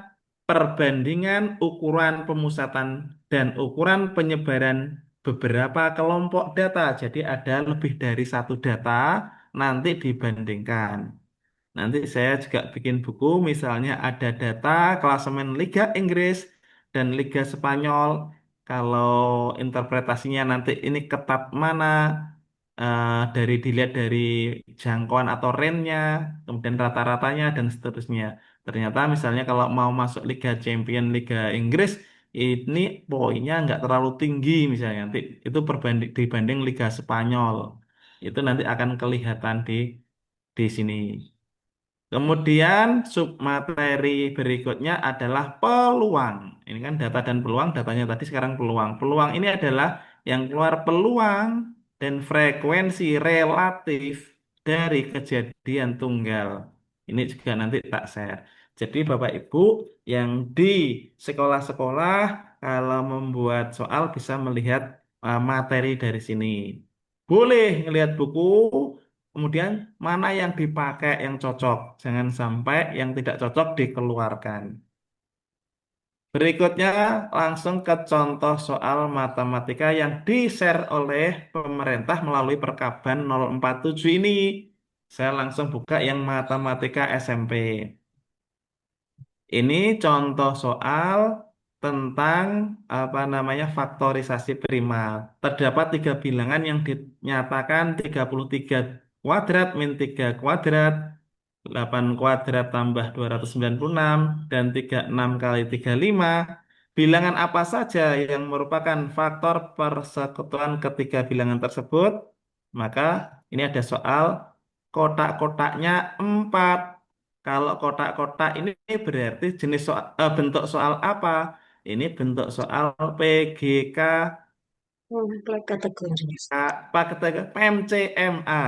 perbandingan ukuran pemusatan dan ukuran penyebaran beberapa kelompok data. Jadi ada lebih dari satu data, nanti dibandingkan. Nanti saya juga bikin buku, misalnya ada data klasemen Liga Inggris dan Liga Spanyol. Kalau interpretasinya nanti ini ketat mana, dari dilihat dari jangkauan atau range-nya, kemudian rata-ratanya dan seterusnya. Ternyata misalnya kalau mau masuk Liga Champion, Liga Inggris, ini poinnya nggak terlalu tinggi misalnya. Nanti itu dibanding Liga Spanyol. Itu nanti akan kelihatan di sini. Kemudian submateri berikutnya adalah peluang. Ini kan data dan peluang, datanya tadi sekarang peluang. Peluang ini adalah yang keluar peluang dan frekuensi relatif dari kejadian tunggal. Ini juga nanti tak share. Jadi Bapak Ibu yang di sekolah-sekolah kalau membuat soal bisa melihat materi dari sini. Boleh ngelihat buku, kemudian mana yang dipakai yang cocok. Jangan sampai yang tidak cocok dikeluarkan. Berikutnya langsung ke contoh soal matematika yang di-share oleh pemerintah melalui Perkaban 047 ini. Saya langsung buka yang matematika SMP. Ini contoh soal tentang apa namanya faktorisasi prima. Terdapat tiga bilangan yang dinyatakan 33 kuadrat min 3 kuadrat, 8 kuadrat tambah 296, dan 36 kali 35. Bilangan apa saja yang merupakan faktor persekutuan ketiga bilangan tersebut? Maka ini ada soal kotak-kotaknya 4. Kalau kotak-kotak ini berarti jenis soal, bentuk soal apa? Ini bentuk soal PGK, Kategori apa kata PMCMA.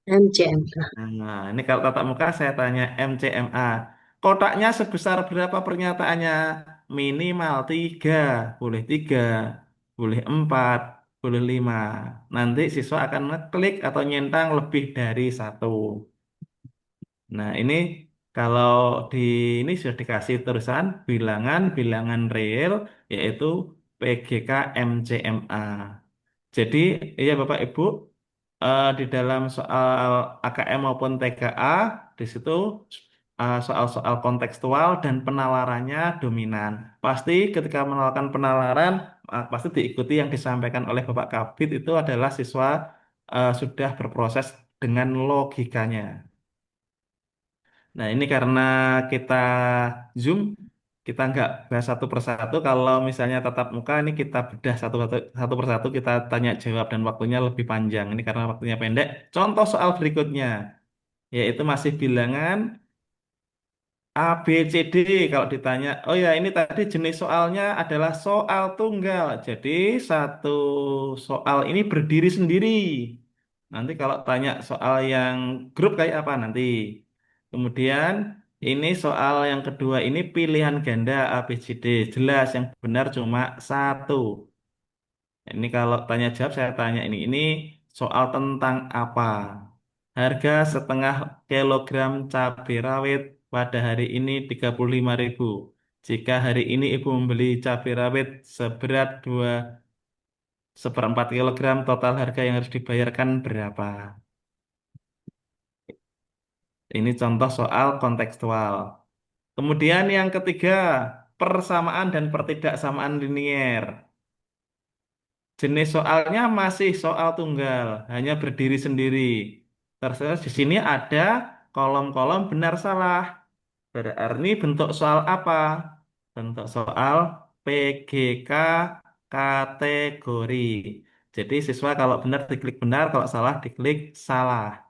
MCM. Nah, ini kalau tatap muka saya tanya MCMA. Kotaknya sebesar berapa pernyataannya? Minimal 3, boleh 3, boleh 4, boleh 5. Nanti siswa akan ngeklik atau nyentang lebih dari satu. Nah, ini kalau di ini sudah dikasih terusan bilangan-bilangan real yaitu PGK MCMA. Jadi, ya Bapak Ibu, di dalam soal AKM maupun TKA, di situ soal-soal kontekstual dan penalarannya dominan. Pasti ketika melakukan penalaran, pasti diikuti yang disampaikan oleh Bapak Kabit itu adalah siswa sudah berproses dengan logikanya. Nah, ini karena kita Zoom, kita nggak bahas satu persatu. Kalau misalnya tatap muka, ini kita bedah satu persatu, kita tanya jawab dan waktunya lebih panjang. Ini karena waktunya pendek. Contoh soal berikutnya, yaitu masih bilangan A, B, C, D. Kalau ditanya, oh ya ini tadi jenis soalnya adalah soal tunggal. Jadi satu soal ini berdiri sendiri. Nanti kalau tanya soal yang grup kayak apa nanti. Kemudian ini soal yang kedua ini pilihan ganda A, B, C, D. Jelas yang benar cuma satu. Ini kalau tanya jawab saya tanya ini soal tentang apa? Harga setengah kilogram cabai rawit pada hari ini 35.000. Jika hari ini ibu membeli cabai rawit seberat 2 seperempat kilogram, total harga yang harus dibayarkan berapa? Ini contoh soal kontekstual. Kemudian yang ketiga, persamaan dan pertidaksamaan linier. Jenis soalnya masih soal tunggal, hanya berdiri sendiri. Terus di sini ada kolom-kolom benar salah. Berarti bentuk soal apa? Bentuk soal PGK kategori. Jadi siswa kalau benar diklik benar, kalau salah diklik salah.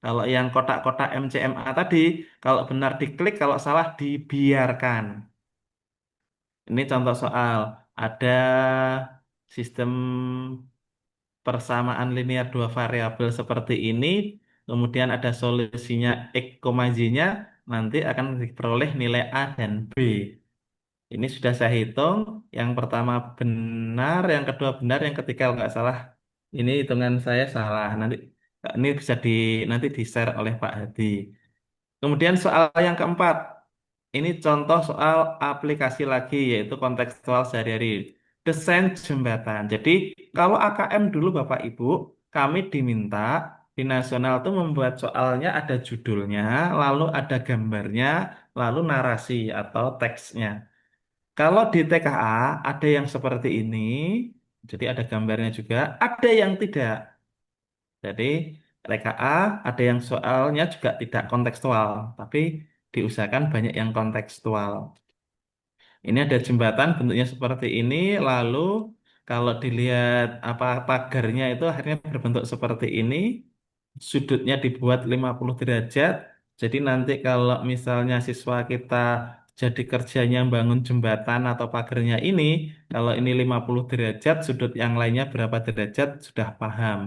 Kalau yang kotak-kotak MCMA tadi, kalau benar diklik, kalau salah dibiarkan. Ini contoh soal. Ada sistem persamaan linear dua variabel seperti ini, kemudian ada solusinya X, Y-nya, nanti akan diperoleh nilai A dan B. Ini sudah saya hitung, yang pertama benar, yang kedua benar, yang ketiga kalau nggak salah, ini hitungan saya salah. Ini bisa nanti di-share oleh Pak Hadi. Kemudian soal yang keempat, ini contoh soal aplikasi lagi, yaitu kontekstual sehari-hari. Desain jembatan. Jadi, kalau AKM dulu Bapak Ibu, kami diminta di nasional itu membuat soalnya ada judulnya, lalu ada gambarnya, lalu narasi atau teksnya. Kalau di TKA ada yang seperti ini, jadi ada gambarnya juga, ada yang tidak. Jadi TKA ada yang soalnya juga tidak kontekstual, tapi diusahakan banyak yang kontekstual. Ini ada jembatan bentuknya seperti ini, lalu kalau dilihat apa pagarnya itu akhirnya berbentuk seperti ini, sudutnya dibuat 50 derajat. Jadi nanti kalau misalnya siswa kita jadi kerjanya bangun jembatan atau pagernya ini, kalau ini 50 derajat, sudut yang lainnya berapa derajat, sudah paham.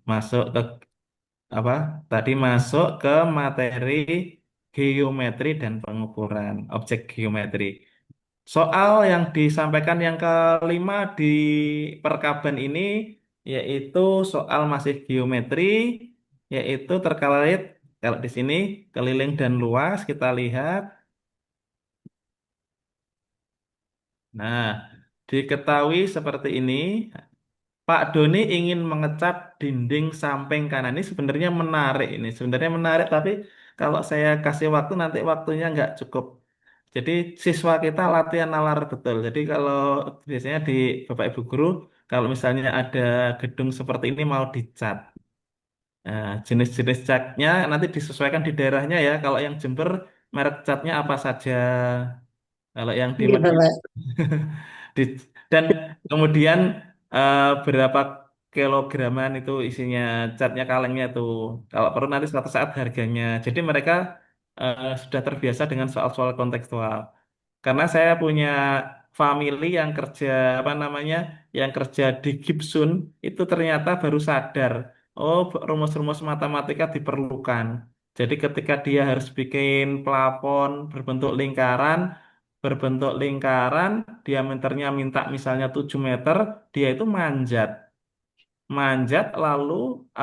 Masuk ke apa? Tadi masuk ke materi geometri dan pengukuran objek geometri. Soal yang disampaikan yang kelima di perkaban ini yaitu soal masih geometri, yaitu terkait kalau di sini keliling dan luas kita lihat. Nah, diketahui seperti ini, Pak Doni ingin mengecat dinding samping kanan. Ini sebenarnya menarik ini. Sebenarnya menarik, tapi kalau saya kasih waktu nanti waktunya nggak cukup. Jadi siswa kita latihan nalar betul. Jadi kalau biasanya di Bapak Ibu Guru, kalau misalnya ada gedung seperti ini mau dicat. Nah, jenis-jenis catnya nanti disesuaikan di daerahnya ya. Kalau yang Jember, merek catnya apa saja. Kalau yang di Oke, Bapak. Di- dan kemudian berapa kilograman itu isinya catnya kalengnya tuh. Kalau perlu nanti suatu saat harganya. Jadi mereka sudah terbiasa dengan soal-soal kontekstual. Karena saya punya family yang kerja apa namanya, yang kerja di Gibson itu ternyata baru sadar, oh rumus-rumus matematika diperlukan. Jadi ketika dia harus bikin plafon berbentuk lingkaran, diameternya minta misalnya 7 meter, dia itu manjat. Manjat lalu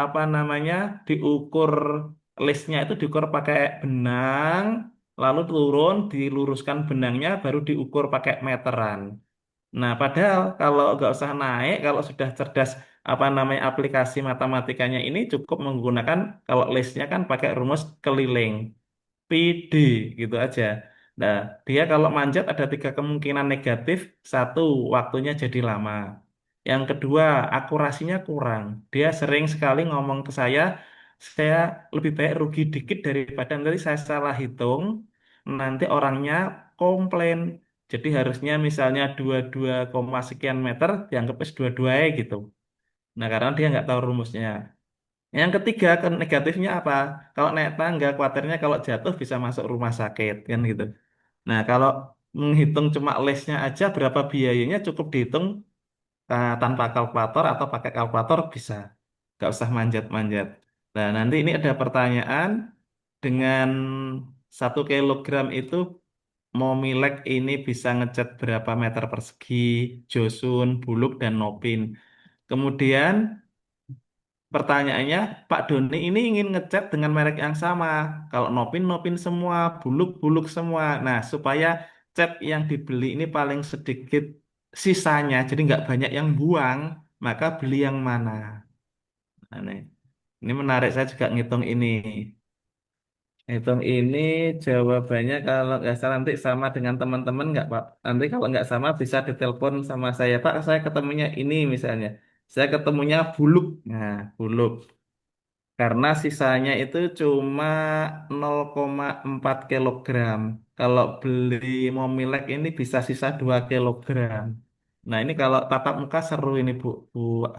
apa namanya diukur listnya itu diukur pakai benang, lalu turun diluruskan benangnya baru diukur pakai meteran. Nah, padahal kalau nggak usah naik, kalau sudah cerdas apa namanya aplikasi matematikanya ini cukup menggunakan kalau listnya kan pakai rumus keliling. PD gitu aja. Nah, dia kalau manjat ada tiga kemungkinan negatif. Satu, waktunya jadi lama. Yang kedua, akurasinya kurang. Dia sering sekali ngomong ke saya lebih baik rugi dikit daripada nanti saya salah hitung, nanti orangnya komplain. Jadi harusnya misalnya 22, sekian meter, dianggap S22 gitu. Nah, karena dia nggak tahu rumusnya. Yang ketiga, negatifnya apa? Kalau naik tangga, khawatirnya kalau jatuh bisa masuk rumah sakit, kan gitu. Nah, kalau menghitung cuma lesnya aja berapa biayanya cukup dihitung tanpa kalkulator atau pakai kalkulator bisa. Nggak usah manjat-manjat. Nah, nanti ini ada pertanyaan dengan 1 kilogram itu Momilek ini bisa ngecat berapa meter persegi, Josun, Buluk, dan Nopin. Kemudian pertanyaannya, Pak Doni ini ingin ngecat dengan merek yang sama. Kalau Nopin, Nopin semua, Buluk, Buluk semua. Nah, supaya cat yang dibeli ini paling sedikit sisanya, jadi nggak banyak yang buang, maka beli yang mana? Nah, ini menarik, saya juga ngitung ini. Hitung ini jawabannya kalau nggak salah nanti sama dengan teman-teman nggak Pak? Nanti kalau nggak sama bisa ditelepon sama saya. Pak, saya ketemunya ini misalnya. Saya ketemunya Buluk. Nah, Buluk. Karena sisanya itu cuma 0,4 kilogram. Kalau beli Momilek ini bisa sisa 2 kilogram. Nah ini kalau tatap muka seru ini Bu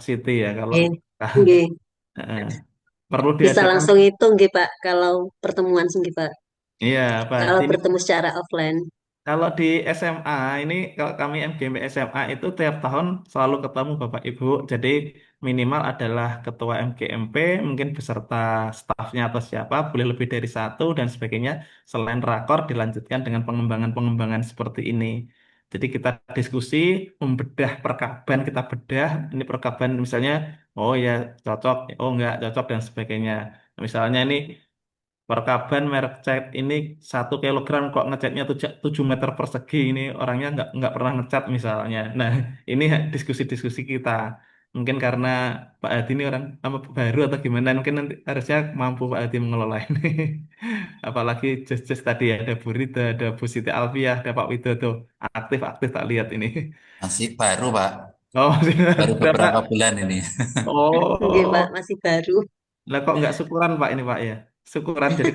Siti ya. Kalau Oke. Oke. Eh, perlu Bisa diadakan. langsung hitung nggih, Pak, kalau pertemuan nggih, Pak. Iya Pak. Kalau Ini bertemu secara offline. kalau di SMA ini kalau kami MGMB SMA itu tiap tahun selalu ketemu Bapak Ibu. Jadi minimal adalah ketua MGMP mungkin beserta stafnya atau siapa boleh lebih dari satu dan sebagainya. Selain rakor dilanjutkan dengan pengembangan-pengembangan seperti ini. Jadi kita diskusi membedah perkaban kita bedah ini perkaban misalnya oh ya cocok oh enggak cocok dan sebagainya. Misalnya ini perkaban merek cat ini 1 kilogram kok ngecatnya 7 meter persegi ini orangnya nggak pernah ngecat misalnya. Nah ini diskusi-diskusi kita. Mungkin karena Pak Hadi ini orang apa baru atau gimana mungkin nanti harusnya mampu Pak Hadi mengelola ini. Apalagi just tadi ada Bu Rita, ada Bu Siti Alfiah, ada Pak Widodo aktif-aktif tak lihat ini. Masih baru, Pak. Oh Baru berapa? beberapa bulan ini. Nggih, Oh Pak, masih baru. lah kok nggak syukuran Pak ini Pak ya? Syukuran jadi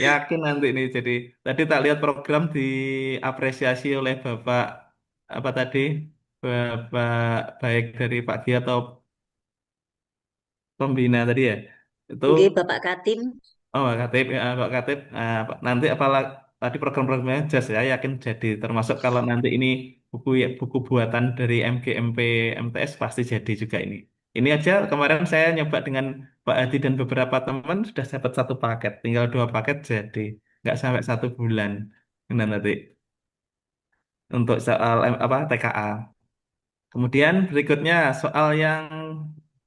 yakin nanti nih jadi tadi tak lihat program diapresiasi oleh Bapak apa tadi Bapak baik dari Pak Gia atau pembina tadi ya itu Nggih, Bapak Katim. Oh, Pak Katib, ya, Pak Katib, nanti apalah tadi program-programnya jelas ya, yakin jadi. Termasuk kalau nanti ini buku buatan dari MGMP MTS pasti jadi juga ini. Ini aja kemarin saya nyoba dengan Pak Hadi dan beberapa teman sudah dapat satu paket, tinggal dua paket jadi, nggak sampai 1 bulan. Nah, nanti untuk soal apa TKA. Kemudian berikutnya soal yang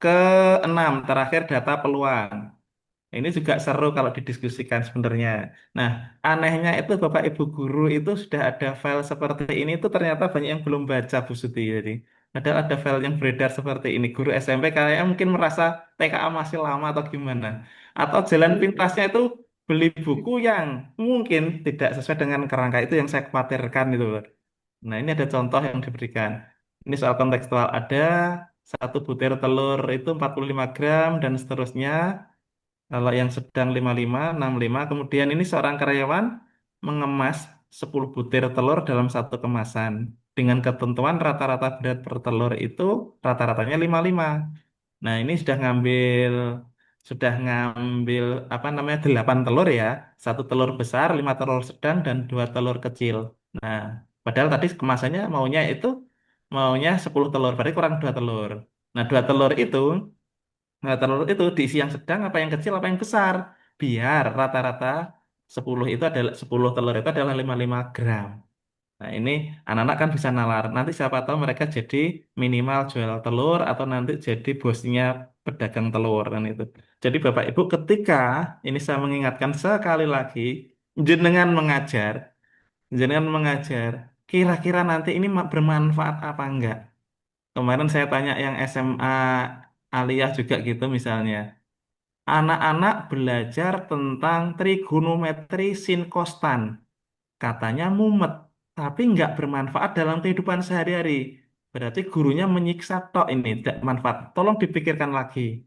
keenam terakhir data peluang. Ini juga seru kalau didiskusikan sebenarnya. Nah, anehnya itu Bapak Ibu guru itu sudah ada file seperti ini itu ternyata banyak yang belum baca Bu Suti. Jadi, ada file yang beredar seperti ini. Guru SMP kayaknya mungkin merasa TKA masih lama atau gimana. Atau jalan pintasnya itu beli buku yang mungkin tidak sesuai dengan kerangka itu yang saya khawatirkan itu. Nah, ini ada contoh yang diberikan. Ini soal kontekstual. Ada satu butir telur itu 45 gram dan seterusnya. Kalau yang sedang 55, 65, kemudian ini seorang karyawan mengemas 10 butir telur dalam satu kemasan. Dengan ketentuan rata-rata berat per telur itu rata-ratanya 55. Nah, ini sudah ngambil apa namanya 8 telur ya. Satu telur besar, 5 telur sedang dan 2 telur kecil. Nah, padahal tadi kemasannya maunya 10 telur, berarti kurang 2 telur. Nah, 2 telur itu telur itu diisi yang sedang apa yang kecil apa yang besar. Biar rata-rata 10 telur itu adalah 55 gram. Nah, ini anak-anak kan bisa nalar. Nanti siapa tahu mereka jadi minimal jual telur atau nanti jadi bosnya pedagang telur kan itu. Jadi Bapak Ibu ketika ini saya mengingatkan sekali lagi jenengan mengajar, jenengan mengajar, kira-kira nanti ini bermanfaat apa enggak? Kemarin saya tanya yang SMA Aliyah juga gitu misalnya. Anak-anak belajar tentang trigonometri sin kostan. Katanya mumet, tapi nggak bermanfaat dalam kehidupan sehari-hari. Berarti gurunya menyiksa tok ini, tidak manfaat. Tolong dipikirkan lagi.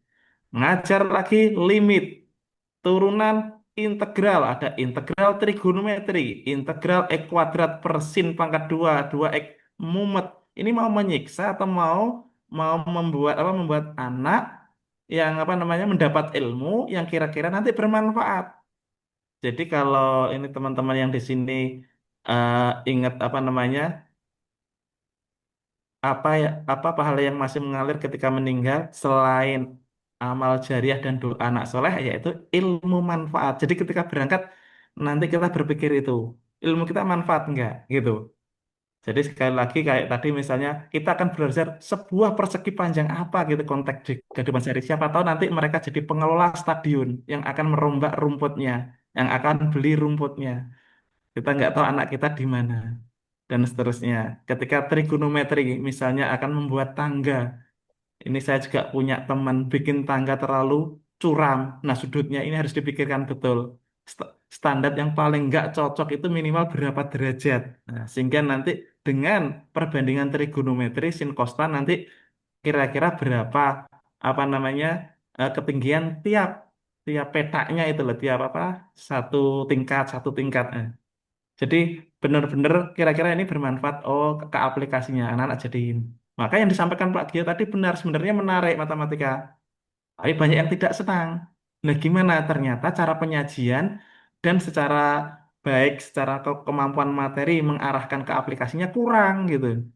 Ngajar lagi limit, turunan integral. Ada integral trigonometri, integral x kuadrat per sin pangkat 2, 2x mumet. Ini mau menyiksa atau mau membuat anak yang apa namanya mendapat ilmu yang kira-kira nanti bermanfaat. Jadi kalau ini teman-teman yang di sini eh, ingat apa namanya apa pahala yang masih mengalir ketika meninggal selain amal jariah dan doa anak soleh yaitu ilmu manfaat. Jadi ketika berangkat nanti kita berpikir itu ilmu kita manfaat enggak gitu. Jadi sekali lagi kayak tadi misalnya kita akan belajar sebuah persegi panjang apa gitu konteks di kehidupan sehari. Siapa tahu nanti mereka jadi pengelola stadion yang akan merombak rumputnya, yang akan beli rumputnya. Kita nggak tahu anak kita di mana dan seterusnya. Ketika trigonometri misalnya akan membuat tangga, ini saya juga punya teman bikin tangga terlalu curam. Nah, sudutnya ini harus dipikirkan betul. Standar yang paling nggak cocok itu minimal berapa derajat. Nah, sehingga nanti dengan perbandingan trigonometri sin costan nanti kira-kira berapa apa namanya ketinggian tiap tiap petaknya itu loh, tiap apa satu tingkat. Jadi benar-benar kira-kira ini bermanfaat. Oh, ke aplikasinya anak-anak jadiin. Maka yang disampaikan Pak Gio tadi benar, sebenarnya menarik matematika. Tapi banyak yang tidak senang. Nah, gimana? Ternyata cara penyajian dan secara baik, secara kemampuan materi mengarahkan ke aplikasinya kurang gitu.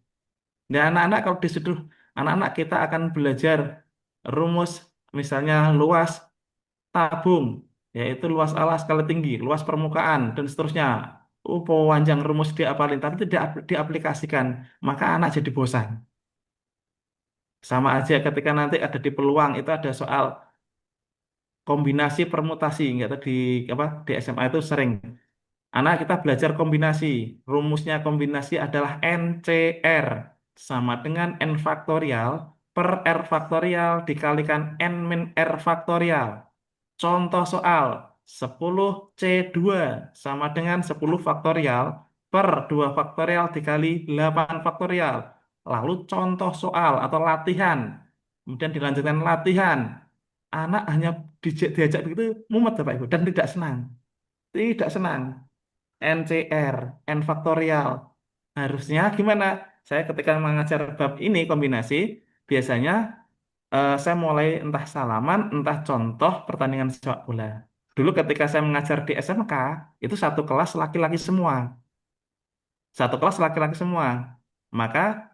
Dan anak-anak kalau disuruh, anak-anak kita akan belajar rumus misalnya luas tabung, yaitu luas alas kali tinggi, luas permukaan, dan seterusnya. Panjang rumus diapalin, tapi tidak diaplikasikan, maka anak jadi bosan. Sama aja ketika nanti ada di peluang, itu ada soal kombinasi permutasi, nggak tahu di apa di SMA itu sering. Anak kita belajar kombinasi, rumusnya kombinasi adalah NCR sama dengan N faktorial per R faktorial dikalikan N min R faktorial. Contoh soal 10C2 sama dengan 10 faktorial per 2 faktorial dikali 8 faktorial. Lalu contoh soal atau latihan. Kemudian dilanjutkan latihan. Anak hanya diajak begitu mumet Bapak Ibu dan tidak senang. Tidak senang. NCR, N faktorial. Harusnya gimana? Saya ketika mengajar bab ini kombinasi, biasanya saya mulai entah salaman, entah contoh pertandingan sepak bola. Dulu ketika saya mengajar di SMK, itu satu kelas laki-laki semua. Satu kelas laki-laki semua. Maka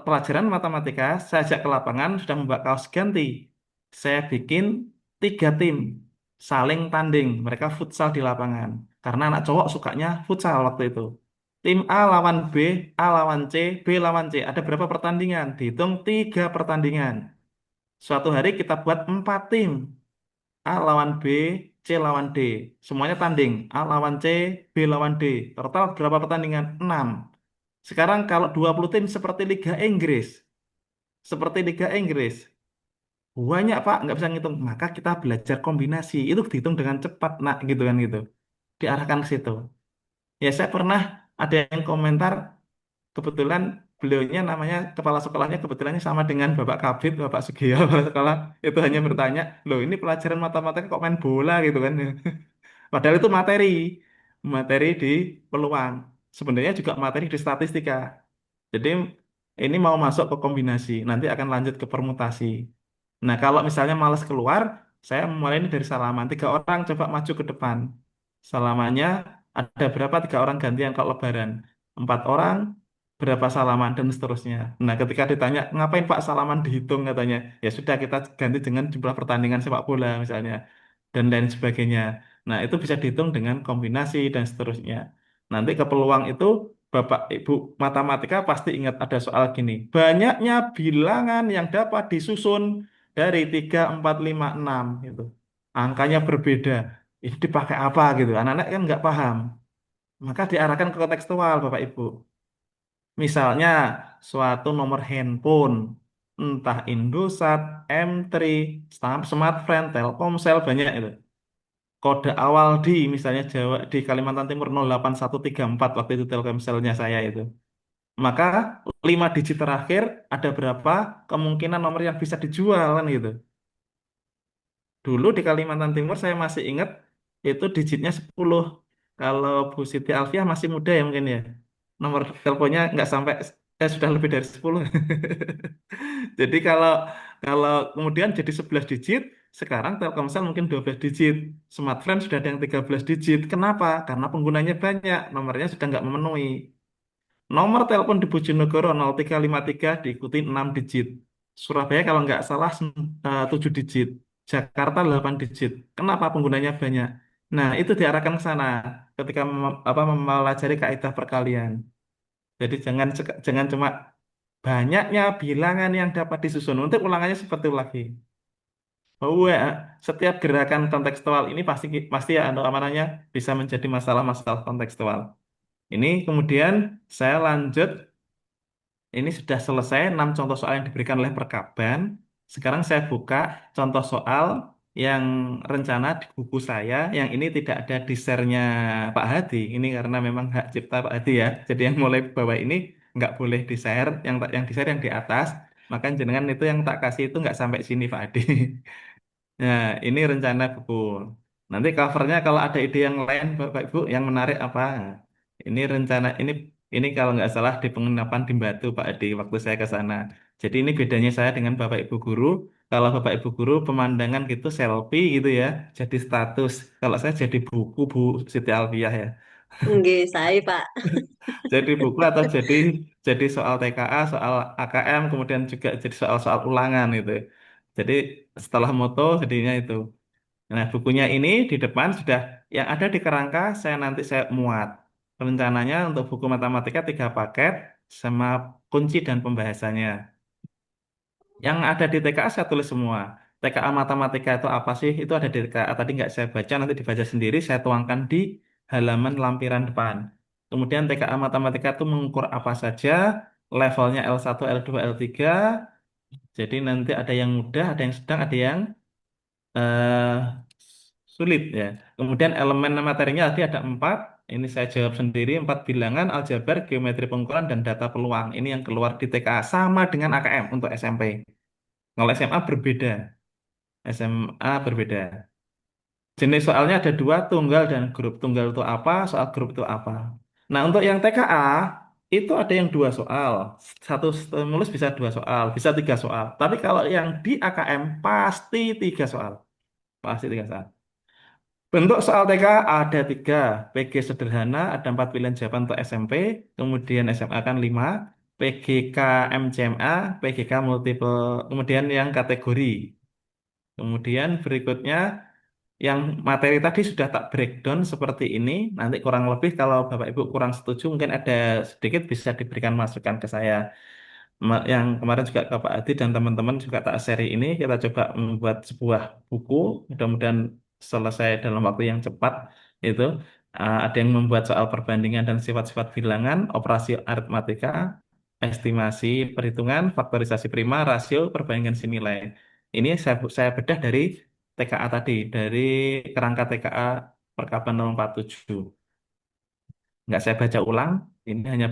pelajaran matematika saya ajak ke lapangan sudah membuat kaos ganti. Saya bikin 3 tim saling tanding. Mereka futsal di lapangan. Karena anak cowok sukanya futsal waktu itu. Tim A lawan B, A lawan C, B lawan C. Ada berapa pertandingan? Dihitung 3 pertandingan. Suatu hari kita buat 4 tim. A lawan B, C lawan D. Semuanya tanding. A lawan C, B lawan D. Total berapa pertandingan? 6. Sekarang kalau 20 tim seperti Liga Inggris. Seperti Liga Inggris. Banyak Pak, nggak bisa ngitung. Maka kita belajar kombinasi. Itu dihitung dengan cepat, nak, gitu kan gitu. Diarahkan ke situ. Ya saya pernah ada yang komentar, kebetulan beliaunya namanya, kepala sekolahnya kebetulannya sama dengan Bapak Kabit, Bapak Sugio, kepala sekolah. Itu hanya bertanya, loh ini pelajaran matematika kok main bola gitu kan. Padahal itu materi, materi di peluang. Sebenarnya juga materi di statistika. Jadi ini mau masuk ke kombinasi, nanti akan lanjut ke permutasi. Nah, kalau misalnya malas keluar, saya mulai ini dari salaman. 3 orang coba maju ke depan. Salamannya ada berapa? 3 orang gantian kalau lebaran. 4 orang, berapa salaman, dan seterusnya. Nah, ketika ditanya, ngapain Pak salaman dihitung katanya? Ya sudah, kita ganti dengan jumlah pertandingan sepak bola misalnya. Dan lain sebagainya. Nah, itu bisa dihitung dengan kombinasi dan seterusnya. Nanti ke peluang itu, Bapak Ibu matematika pasti ingat ada soal gini. Banyaknya bilangan yang dapat disusun dari 3, 4, 5, 6 gitu. Angkanya berbeda. Ini dipakai apa gitu. Anak-anak kan nggak paham. Maka diarahkan ke kontekstual Bapak Ibu. Misalnya suatu nomor handphone, entah Indosat, M3, Smartfren, Telkomsel, banyak itu. Kode awal di misalnya Jawa di Kalimantan Timur 08134 waktu itu Telkomselnya saya itu. Maka 5 digit terakhir ada berapa kemungkinan nomor yang bisa dijual kan gitu. Dulu di Kalimantan Timur saya masih ingat itu digitnya 10. Kalau Bu Siti Alfiah masih muda ya mungkin ya. Nomor teleponnya nggak sampai, sudah lebih dari 10. Jadi kalau kalau kemudian jadi 11 digit, sekarang Telkomsel mungkin 12 digit. Smartfren sudah ada yang 13 digit. Kenapa? Karena penggunanya banyak, nomornya sudah nggak memenuhi. Nomor telepon di Bojonegoro 0353 diikuti 6 digit. Surabaya kalau nggak salah 7 digit. Jakarta 8 digit. Kenapa penggunanya banyak? Nah, itu diarahkan ke sana ketika mempelajari kaidah perkalian. Jadi jangan cuma banyaknya bilangan yang dapat disusun. Untuk ulangannya seperti itu lagi. Bahwa setiap gerakan kontekstual ini pasti pasti ya, apa namanya, bisa menjadi masalah-masalah kontekstual. Ini kemudian saya lanjut. Ini sudah selesai 6 contoh soal yang diberikan oleh Perkaban. Sekarang saya buka contoh soal yang rencana di buku saya, yang ini tidak ada di share-nya Pak Hadi. Ini karena memang hak cipta Pak Hadi ya. Jadi yang mulai bawah ini nggak boleh di share, yang di share yang di atas. Maka jenengan itu yang tak kasih itu nggak sampai sini Pak Hadi. Nah, ini rencana buku. Nanti covernya kalau ada ide yang lain, Bapak Ibu, yang menarik apa? Ini rencana ini kalau nggak salah di penginapan di Batu, Pak Adi, waktu saya ke sana. Jadi ini bedanya saya dengan Bapak Ibu guru. Kalau Bapak Ibu guru pemandangan gitu selfie gitu ya, jadi status. Kalau saya jadi buku Bu Siti Alfiah ya. Nggih, saya Pak. Jadi buku atau jadi soal TKA, soal AKM, kemudian juga jadi soal-soal ulangan gitu. Jadi setelah moto jadinya itu. Nah, bukunya ini di depan sudah yang ada di kerangka saya muat. Rencananya untuk buku matematika 3 paket sama kunci dan pembahasannya. Yang ada di TKA saya tulis semua. TKA matematika itu apa sih? Itu ada di TKA. Tadi nggak saya baca, nanti dibaca sendiri. Saya tuangkan di halaman lampiran depan. Kemudian TKA matematika itu mengukur apa saja, levelnya L1, L2, L3. Jadi nanti ada yang mudah, ada yang sedang, ada yang eh, sulit ya. Kemudian elemen materinya tadi ada 4. Ini saya jawab sendiri, 4 bilangan, aljabar, geometri pengukuran, dan data peluang. Ini yang keluar di TKA sama dengan AKM untuk SMP. Kalau SMA berbeda. SMA berbeda. Jenis soalnya ada 2, tunggal dan grup. Tunggal itu apa, soal grup itu apa. Nah, untuk yang TKA, itu ada yang 2 soal. Satu stimulus bisa 2 soal, bisa 3 soal. Tapi kalau yang di AKM, pasti 3 soal. Pasti 3 soal. Bentuk soal TK ada tiga, PG sederhana ada 4 pilihan jawaban untuk SMP, kemudian SMA kan 5, PGK MCMA, PGK multiple, kemudian yang kategori. Kemudian berikutnya yang materi tadi sudah tak breakdown seperti ini. Nanti kurang lebih kalau Bapak Ibu kurang setuju mungkin ada sedikit bisa diberikan masukan ke saya. Yang kemarin juga ke Pak Adi dan teman-teman juga tak share ini, kita coba membuat sebuah buku, mudah-mudahan selesai dalam waktu yang cepat. Itu ada yang membuat soal perbandingan dan sifat-sifat bilangan, operasi aritmatika, estimasi perhitungan, faktorisasi prima, rasio, perbandingan sinilai. Ini saya bedah dari TKA tadi, dari kerangka TKA Perkapan 047. Nggak saya baca ulang, ini hanya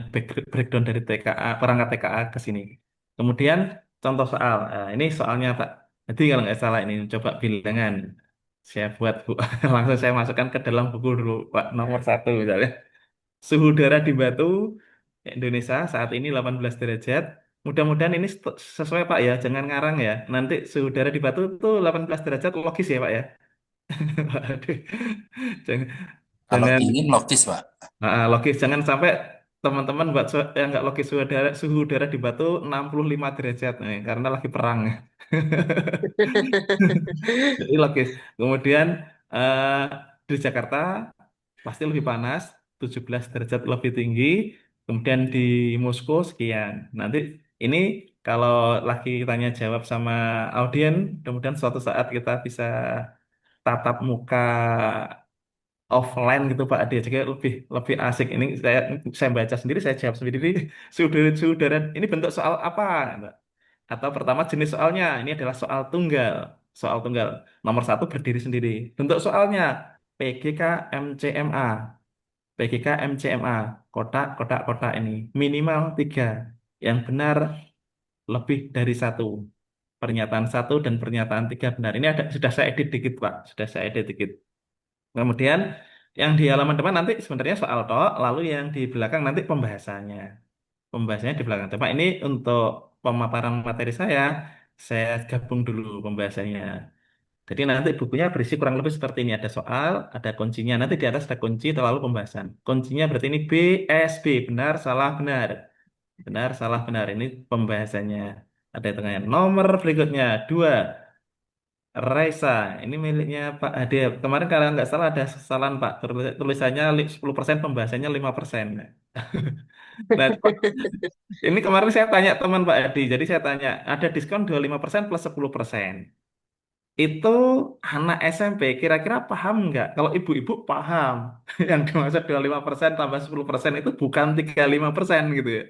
breakdown dari TKA, perangkat TKA ke sini. Kemudian contoh soal. Nah, ini soalnya Pak. Jadi kalau nggak salah ini coba bilangan. Saya buat Bu. Langsung saya masukkan ke dalam buku dulu Pak. Nomor 1 misalnya. Suhu udara di Batu Indonesia saat ini 18 derajat. Mudah-mudahan ini sesuai Pak ya, jangan ngarang ya. Nanti suhu udara di Batu itu 18 derajat logis ya Pak ya. Aduh. Jangan, Kalau jangan dingin logis, Pak. logis, jangan sampai teman-teman buat yang nggak logis suhu udara di Batu 65 derajat nih, karena lagi perang. Jadi logis. Kemudian eh, di Jakarta pasti lebih panas, 17 derajat lebih tinggi. Kemudian di Moskow sekian. Nanti ini kalau lagi tanya jawab sama audien, kemudian suatu saat kita bisa tatap muka offline gitu Pak Ade, jadi lebih lebih asik. Ini saya baca sendiri, saya jawab sendiri. Suhu udara ini bentuk soal apa? Atau pertama jenis soalnya ini adalah soal tunggal. Soal tunggal nomor 1 berdiri sendiri. Bentuk soalnya PGK MCMA. PGK MCMA. Kotak, kotak, kotak ini minimal 3. Yang benar lebih dari satu. Pernyataan satu dan pernyataan tiga benar. Ini ada sudah saya edit dikit Pak. Sudah saya edit dikit. Kemudian yang di halaman depan nanti sebenarnya soal toh, lalu yang di belakang nanti pembahasannya. Pembahasannya di belakang. Cuma ini untuk pemaparan materi saya gabung dulu pembahasannya. Jadi nanti bukunya berisi kurang lebih seperti ini. Ada soal, ada kuncinya. Nanti di atas ada kunci, lalu pembahasan. Kuncinya berarti ini B, S, B. Benar, salah, benar. Benar, salah, benar. Ini pembahasannya. Ada hitungannya. Nomor berikutnya, 2. Raisa, ini miliknya Pak Hadi. Kemarin kalau nggak salah ada kesalahan Pak. Tulisannya 10%, pembahasannya 5%. Nah, ini kemarin saya tanya teman Pak Hadi. Jadi saya tanya, ada diskon 25% plus 10%. Itu anak SMP kira-kira paham nggak? Kalau ibu-ibu paham. Yang dimaksud 25% tambah 10% itu bukan 35% gitu ya.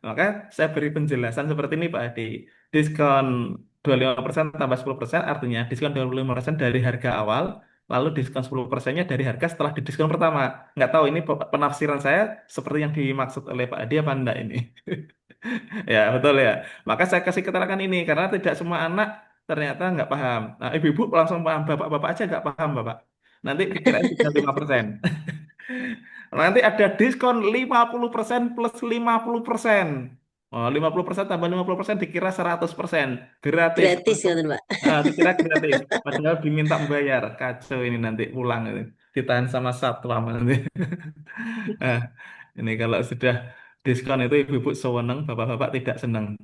Maka saya beri penjelasan seperti ini Pak Adi. Diskon 25% tambah 10% artinya diskon 25% dari harga awal, lalu diskon 10%-nya dari harga setelah didiskon pertama. Nggak tahu ini penafsiran saya seperti yang dimaksud oleh Pak Adi apa enggak ini. Ya, betul ya. Maka saya kasih keterangan ini karena tidak semua anak ternyata nggak paham. Nah, ibu-ibu langsung paham, bapak-bapak aja nggak paham, Bapak. Nanti pikirannya tinggal 5%. Nanti ada diskon 50% plus 50%. Oh, 50% tambah 50% dikira 100%. Gratis. Gratis ya, Pak. Dikira gratis. Padahal diminta membayar. Kacau ini nanti pulang. Ini. Ditahan sama satpam nanti. Nah, ini kalau sudah diskon itu ibu-ibu sewenang, bapak-bapak tidak senang.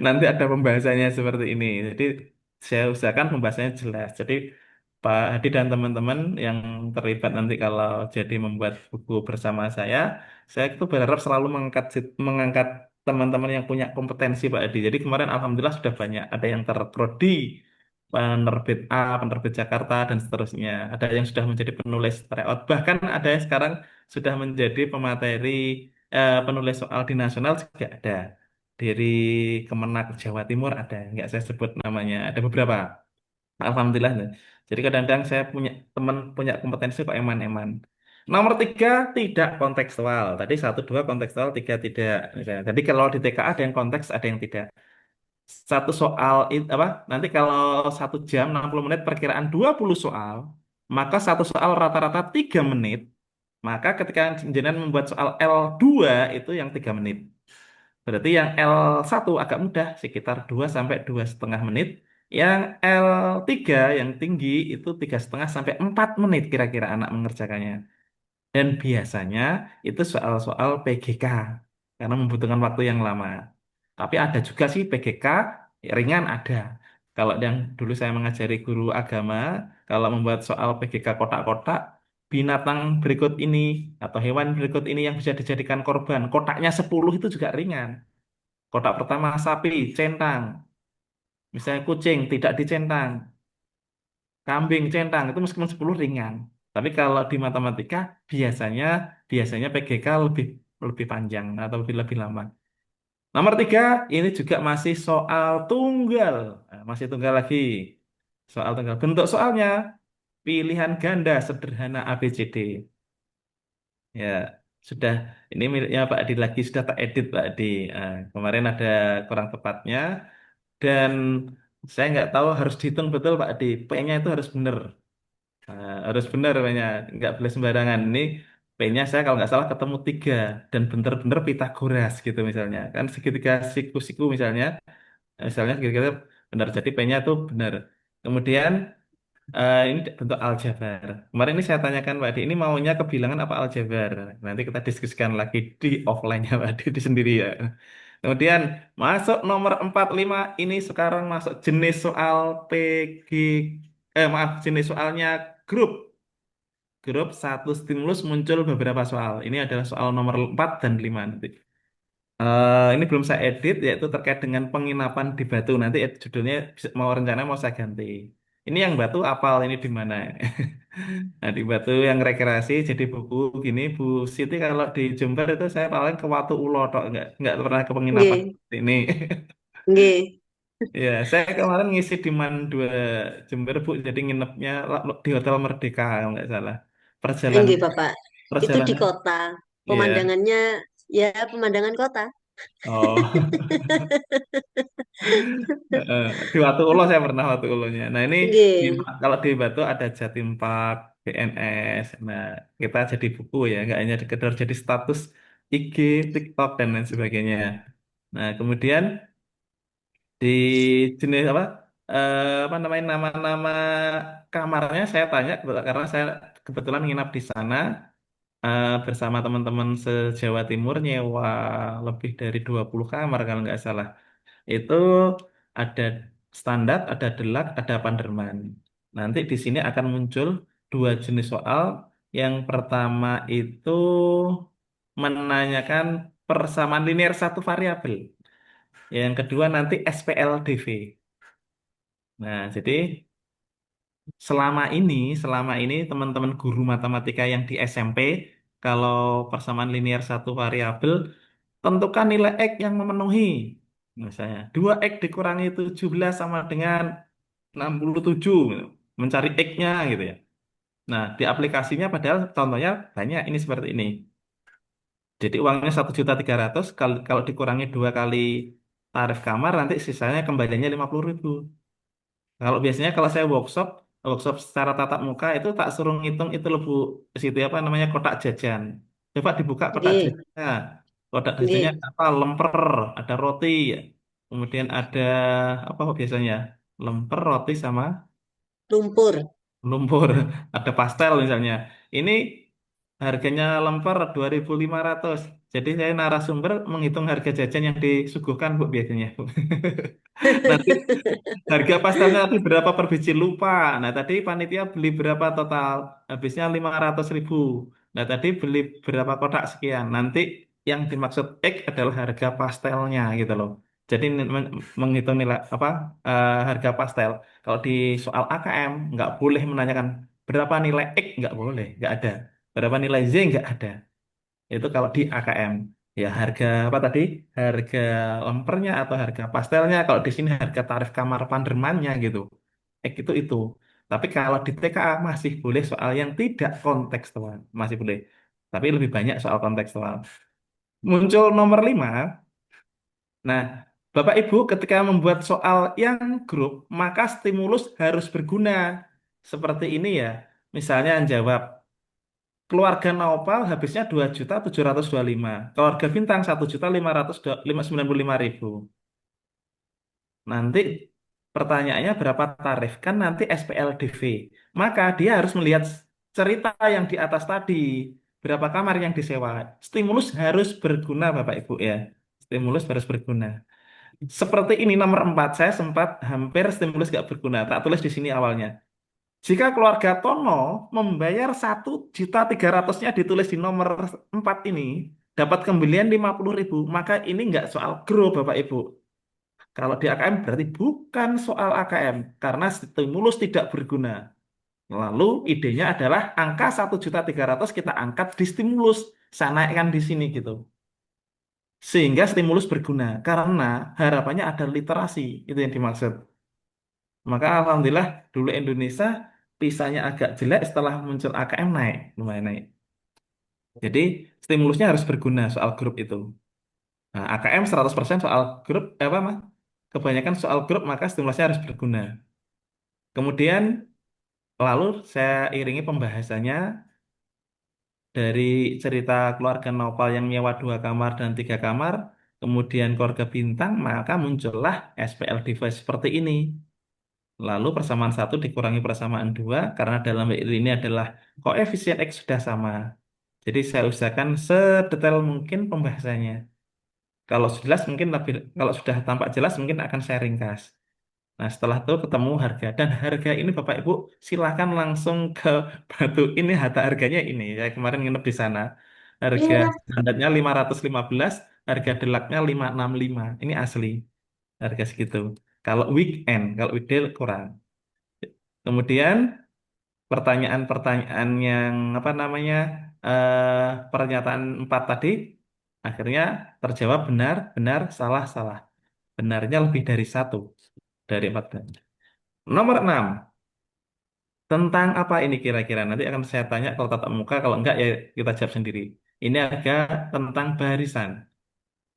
Nanti ada pembahasannya seperti ini. Jadi saya usahakan pembahasannya jelas. Jadi Pak Hadi dan teman-teman yang terlibat nanti kalau jadi membuat buku bersama saya itu berharap selalu mengangkat teman-teman yang punya kompetensi Pak Hadi. Jadi kemarin alhamdulillah sudah banyak. Ada yang terprodi, penerbit A, penerbit Jakarta dan seterusnya. Ada yang sudah menjadi penulis tryout. Bahkan ada yang sekarang sudah menjadi pemateri penulis soal di nasional juga ada dari Kemenak Jawa Timur ada, nggak saya sebut namanya, ada beberapa. Alhamdulillah. Jadi kadang-kadang saya punya teman punya kompetensi kok eman-eman. Nomor 3 tidak kontekstual. Tadi 1, 2 kontekstual, 3 tidak. Jadi kalau di TKA ada yang konteks, ada yang tidak. Satu soal apa? Nanti kalau 1 jam 60 menit perkiraan 20 soal, maka satu soal rata-rata 3 menit. Maka ketika jenengan membuat soal L2 itu yang 3 menit. Berarti yang L1 agak mudah, sekitar 2 sampai 2,5 menit. Yang L3 yang tinggi itu 3,5 sampai 4 menit kira-kira anak mengerjakannya. Dan biasanya itu soal-soal PGK karena membutuhkan waktu yang lama. Tapi ada juga sih PGK ringan ada. Kalau yang dulu saya mengajari guru agama, kalau membuat soal PGK kotak-kotak, binatang berikut ini atau hewan berikut ini yang bisa dijadikan korban, kotaknya 10 itu juga ringan. Kotak pertama sapi, centang. Misalnya kucing, tidak dicentang. Kambing, centang, itu meskipun 10 ringan. Tapi kalau di matematika, biasanya biasanya PGK lebih lebih panjang atau lebih lama. Nomor 3, ini juga masih soal tunggal. Nah, masih tunggal lagi. Soal tunggal. Bentuk soalnya, pilihan ganda sederhana ABCD. Ya, sudah. Ini miliknya Pak Adi lagi, sudah tak edit Pak Adi. Kemarin ada kurang tepatnya. Dan saya nggak tahu harus dihitung betul Pak Adi. P-nya itu harus benar. Harus benar P-nya. Nggak boleh sembarangan. Ini P-nya saya kalau nggak salah ketemu 3. Dan benar-benar Pitagoras gitu misalnya. Kan segitiga siku-siku misalnya. Misalnya kira-kira benar, jadi P-nya itu benar. Kemudian ini bentuk aljabar. Kemarin ini saya tanyakan Pak Adi, ini maunya kebilangan apa aljabar? Nanti kita diskusikan lagi di offline-nya Pak Adi di sendiri ya. Kemudian masuk nomor 45, ini sekarang masuk jenis soal PG, maaf, jenis soalnya grup. Grup satu stimulus muncul beberapa soal. Ini adalah soal nomor 4 dan 5 nanti. Ini belum saya edit, yaitu terkait dengan penginapan di Batu. Nanti judulnya mau rencana mau saya ganti. Ini yang Batu apal ini di mana? Nah, di Batu yang rekreasi jadi buku gini, Bu Siti kalau di Jember itu saya paling ke Watu Ulo, tok. Nggak pernah ke penginapan Nggih, ini. nggih, Ya, saya kemarin ngisi di Man 2 Jember, Bu. Jadi nginepnya di Hotel Merdeka, kalau nggak salah. Perjalanan, nggih Bapak. Itu di perjalanan, kota. ya. Pemandangannya ya pemandangan kota. Oh. Heeh. Di Watu Ulo saya pernah Watu Ulonya. Nah ini Nggih, kalau di Batu ada Jatim Park, BNS. Nah kita jadi buku ya, nggak hanya sekedar jadi status IG, TikTok dan lain sebagainya. Nah kemudian di jenis apa? Apa namanya nama-nama kamarnya saya tanya karena saya kebetulan nginap di sana bersama teman-teman se-Jawa Timur nyewa lebih dari 20 kamar kalau nggak salah. Itu ada standar, ada delak, ada Panderman. Nanti di sini akan muncul 2 jenis soal. Yang pertama itu menanyakan persamaan linear satu variabel. Yang kedua nanti SPLDV. Nah, jadi selama ini teman-teman guru matematika yang di SMP, kalau persamaan linear satu variabel, tentukan nilai X yang memenuhi. Misalnya, 2X dikurangi 17 sama dengan 67 gitu. Mencari X-nya gitu ya. Nah, di aplikasinya padahal contohnya banyak ini seperti ini. Jadi uangnya 1.300.000 kalau dikurangi 2 kali tarif kamar nanti sisanya kembaliannya 50.000. Kalau saya workshop, workshop secara tatap muka itu tak suruh ngitung itu lebu situ apa namanya kotak jajan. Coba dibuka kotak nggih, jajannya. Kotak jajannya nggih. apa? Lemper, ada roti, kemudian ada apa biasanya? Lemper, roti sama Lumpur. lumpur, ada pastel misalnya. Ini harganya lemper 2.500. Jadi saya narasumber menghitung harga jajan yang disuguhkan Bu biasanya. Bu. Nanti harga pastelnya nanti berapa per biji lupa. Nah tadi panitia beli berapa total? Habisnya 500.000. Nah tadi beli berapa kotak sekian. Nanti yang dimaksud X adalah harga pastelnya gitu loh. Jadi menghitung nilai apa harga pastel. Kalau di soal AKM nggak boleh menanyakan berapa nilai X, nggak boleh, nggak ada. Berapa nilai Z nggak ada. Itu kalau di AKM. Ya harga apa tadi? Harga lempernya atau harga pastelnya. Kalau di sini harga tarif kamar pandermannya gitu. Itu. Tapi kalau di TKA masih boleh soal yang tidak kontekstual. Masih boleh. Tapi lebih banyak soal kontekstual. Muncul nomor 5. Nah, Bapak Ibu ketika membuat soal yang grup, maka stimulus harus berguna. Seperti ini ya. Misalnya yang jawab, keluarga Naupal habisnya 2.725.000. Keluarga Bintang 1.595.000. Nanti pertanyaannya berapa tarif? Kan nanti SPLDV. Maka dia harus melihat cerita yang di atas tadi. Berapa kamar yang disewa. Stimulus harus berguna, Bapak Ibu ya. Stimulus harus berguna. Seperti ini nomor 4, saya sempat hampir stimulus gak berguna. Tak tulis di sini awalnya. Jika keluarga Tono membayar 1.300.000-nya ditulis di nomor 4 ini, dapat kembalian 50.000, maka ini nggak soal grup, Bapak Ibu. Kalau di AKM berarti bukan soal AKM, karena stimulus tidak berguna. Lalu idenya adalah angka 1.300.000 kita angkat di stimulus, saya naikkan di sini gitu. Sehingga stimulus berguna, karena harapannya ada literasi, itu yang dimaksud. Maka alhamdulillah dulu Indonesia pisahnya agak jelek setelah muncul AKM naik, lumayan naik. Jadi stimulusnya harus berguna soal grup itu. Nah, AKM 100% soal grup, apa mah? Kebanyakan soal grup maka stimulusnya harus berguna. Kemudian lalu saya iringi pembahasannya dari cerita keluarga Nopal yang nyewa 2 kamar dan 3 kamar, kemudian keluarga bintang, maka muncullah SPL device seperti ini. Lalu persamaan 1 dikurangi persamaan 2 karena dalam hal ini adalah koefisien X sudah sama. Jadi saya usahakan sedetail mungkin pembahasannya. Kalau jelas mungkin lebih, kalau sudah tampak jelas mungkin akan saya ringkas. Nah, setelah itu ketemu harga dan harga ini Bapak Ibu silakan langsung ke Batu ini harganya ini. Saya kemarin nginep di sana. Harga Iya. standarnya 515, harga deluxe-nya 565. Ini asli harga segitu. Kalau weekend, kalau weekday kurang. Kemudian pertanyaan-pertanyaan yang apa namanya pernyataan 4 tadi akhirnya terjawab benar, benar, salah, salah. Benarnya lebih dari 1 dari 4. Nomor 6, tentang apa ini kira-kira? Nanti akan saya tanya kalau tatap muka, kalau enggak ya kita jawab sendiri. Ini harga tentang barisan,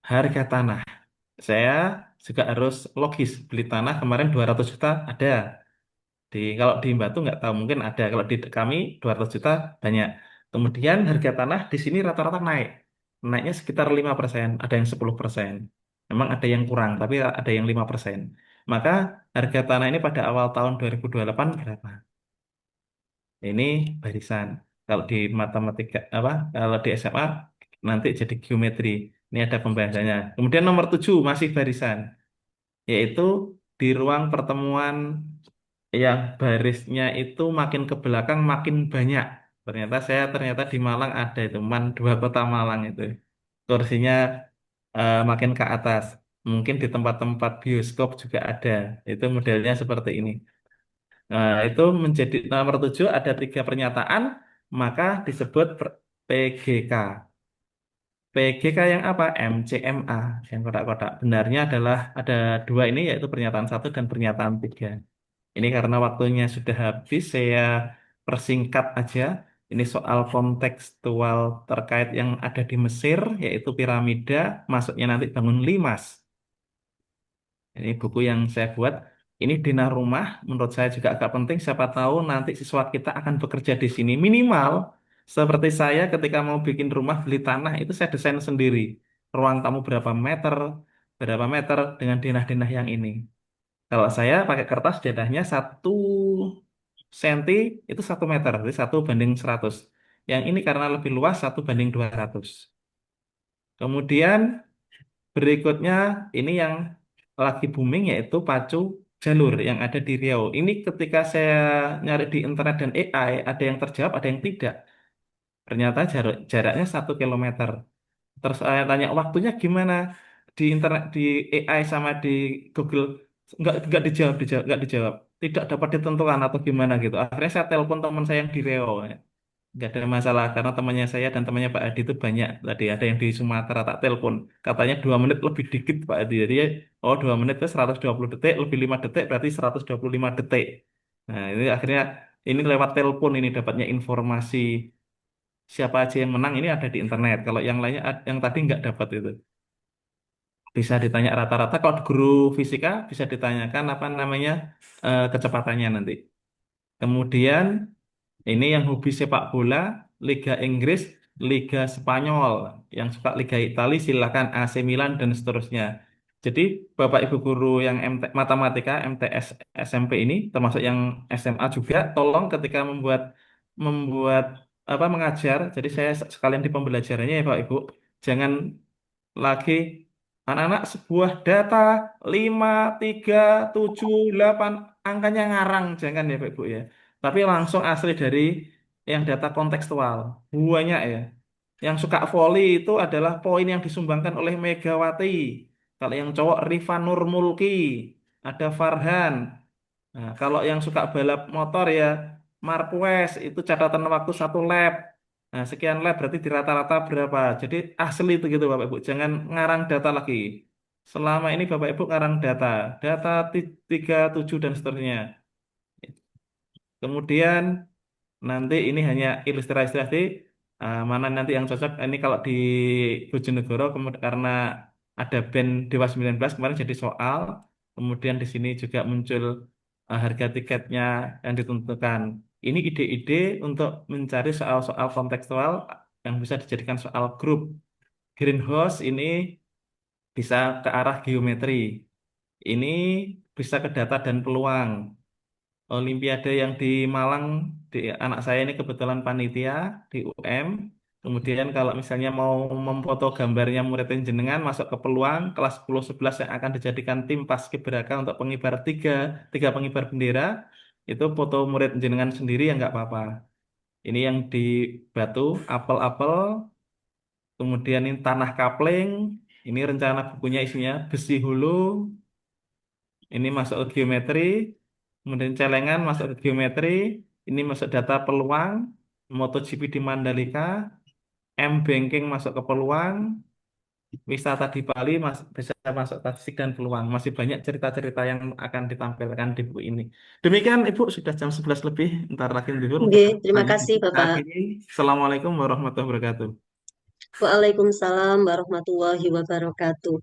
harga tanah. Saya juga harus logis, beli tanah kemarin 200 juta ada. Kalau di Batu nggak tahu mungkin ada. Kalau di kami 200 juta banyak. Kemudian harga tanah di sini rata-rata naik. Naiknya sekitar 5%, ada yang 10%. Memang ada yang kurang, tapi ada yang 5%. Maka harga tanah ini pada awal tahun 2028 berapa? Ini barisan. Kalau di matematika apa? Kalau di SMA nanti jadi geometri. Ini ada pembahasannya. Kemudian nomor 7 masih barisan, yaitu di ruang pertemuan yang barisnya itu makin ke belakang makin banyak. Ternyata di Malang ada itu, MAN 2 Kota Malang itu. Kursinya makin ke atas. Mungkin di tempat-tempat bioskop juga ada. Itu modelnya seperti ini. Nah, itu menjadi nomor 7 ada 3 pernyataan, maka disebut PGK. PGK yang apa? MCMA, yang kotak-kotak. Benarnya adalah ada 2 ini, yaitu pernyataan 1 dan pernyataan 3. Ini karena waktunya sudah habis, saya persingkat aja. Ini soal kontekstual terkait yang ada di Mesir, yaitu piramida, masuknya nanti bangun Limas. Ini buku yang saya buat. Ini Dina Rumah, menurut saya juga agak penting. Siapa tahu nanti siswa kita akan bekerja di sini. Minimal, seperti saya ketika mau bikin rumah, beli tanah, itu saya desain sendiri. Ruang tamu berapa meter dengan denah-denah yang ini. Kalau saya pakai kertas denahnya 1 senti itu 1 meter, jadi 1 banding 100. Yang ini karena lebih luas 1 banding 200. Kemudian berikutnya ini yang lagi booming yaitu pacu jalur yang ada di Riau. Ini ketika saya nyari di internet dan AI, ada yang terjawab, ada yang tidak. Ternyata jaraknya 1 kilometer. Terus saya tanya waktunya gimana di internet, di AI sama di Google, nggak dijawab, tidak dapat ditentukan atau gimana gitu. Akhirnya saya telepon teman saya yang di Riau, nggak ada masalah karena temannya saya dan temannya Pak Adi itu banyak. Tadi ada yang di Sumatera tak telepon, katanya 2 menit lebih dikit Pak Adi. Jadi oh 2 menit itu 120 detik, lebih 5 detik berarti 125 detik. Nah ini akhirnya ini lewat telepon ini dapatnya informasi siapa aja yang menang ini ada di internet. Kalau yang lainnya yang tadi nggak dapat itu. Bisa ditanya rata-rata. Kalau guru fisika bisa ditanyakan apa namanya kecepatannya nanti. Kemudian ini yang hobi sepak bola, Liga Inggris, Liga Spanyol. Yang suka Liga Italia silahkan AC Milan dan seterusnya. Jadi Bapak Ibu guru yang matematika, MTS, SMP ini, termasuk yang SMA juga, tolong ketika membuat membuat apa mengajar. Jadi saya sekalian di pembelajarannya ya Pak Ibu, jangan lagi anak-anak sebuah data 5, 3, 7, 8 angkanya ngarang, jangan ya Pak Ibu ya. Tapi langsung asli dari yang data kontekstual. Banyak ya. Yang suka voli itu adalah poin yang disumbangkan oleh Megawati. Kalau yang cowok Rifa Nurmulki, ada Farhan. Nah, kalau yang suka balap motor ya Marquez, itu catatan waktu 1 lap. Nah, sekian lap berarti di rata-rata berapa. Jadi asli itu gitu Bapak Ibu. Jangan ngarang data lagi. Selama ini Bapak Ibu ngarang data. Data 3, 7, dan seterusnya. Kemudian nanti ini hanya ilustrasi mana nanti yang cocok. Ini kalau di Bojonegoro kemudian karena ada band Dewa 19 kemarin jadi soal. Kemudian di sini juga muncul harga tiketnya yang ditentukan. Ini ide-ide untuk mencari soal-soal kontekstual yang bisa dijadikan soal grup. Greenhouse ini bisa ke arah geometri. Ini bisa ke data dan peluang. Olimpiade yang di Malang, di anak saya ini kebetulan panitia di UM. Kemudian kalau misalnya mau memfoto gambarnya murid jenengan masuk ke peluang kelas 10-11 yang akan dijadikan tim paskibraka untuk pengibar tiga pengibar bendera, itu foto murid jenengan sendiri ya nggak apa-apa. Ini yang di Batu, apel-apel, kemudian ini tanah kapling, ini rencana bukunya isinya besi hulu, ini masuk ke geometri, kemudian celengan masuk ke geometri, ini masuk data peluang, MotoGP di Mandalika, M-Banking masuk ke peluang, wisata di Bali bisa masuk statistik dan peluang. Masih banyak cerita-cerita yang akan ditampilkan di buku ini. Demikian Ibu, sudah jam 11 lebih, ntar lagi libur untuk Nggih, terima banyak. kasih Saya Bapak. akhiri. Assalamualaikum warahmatullahi wabarakatuh. Waalaikumsalam warahmatullahi wabarakatuh.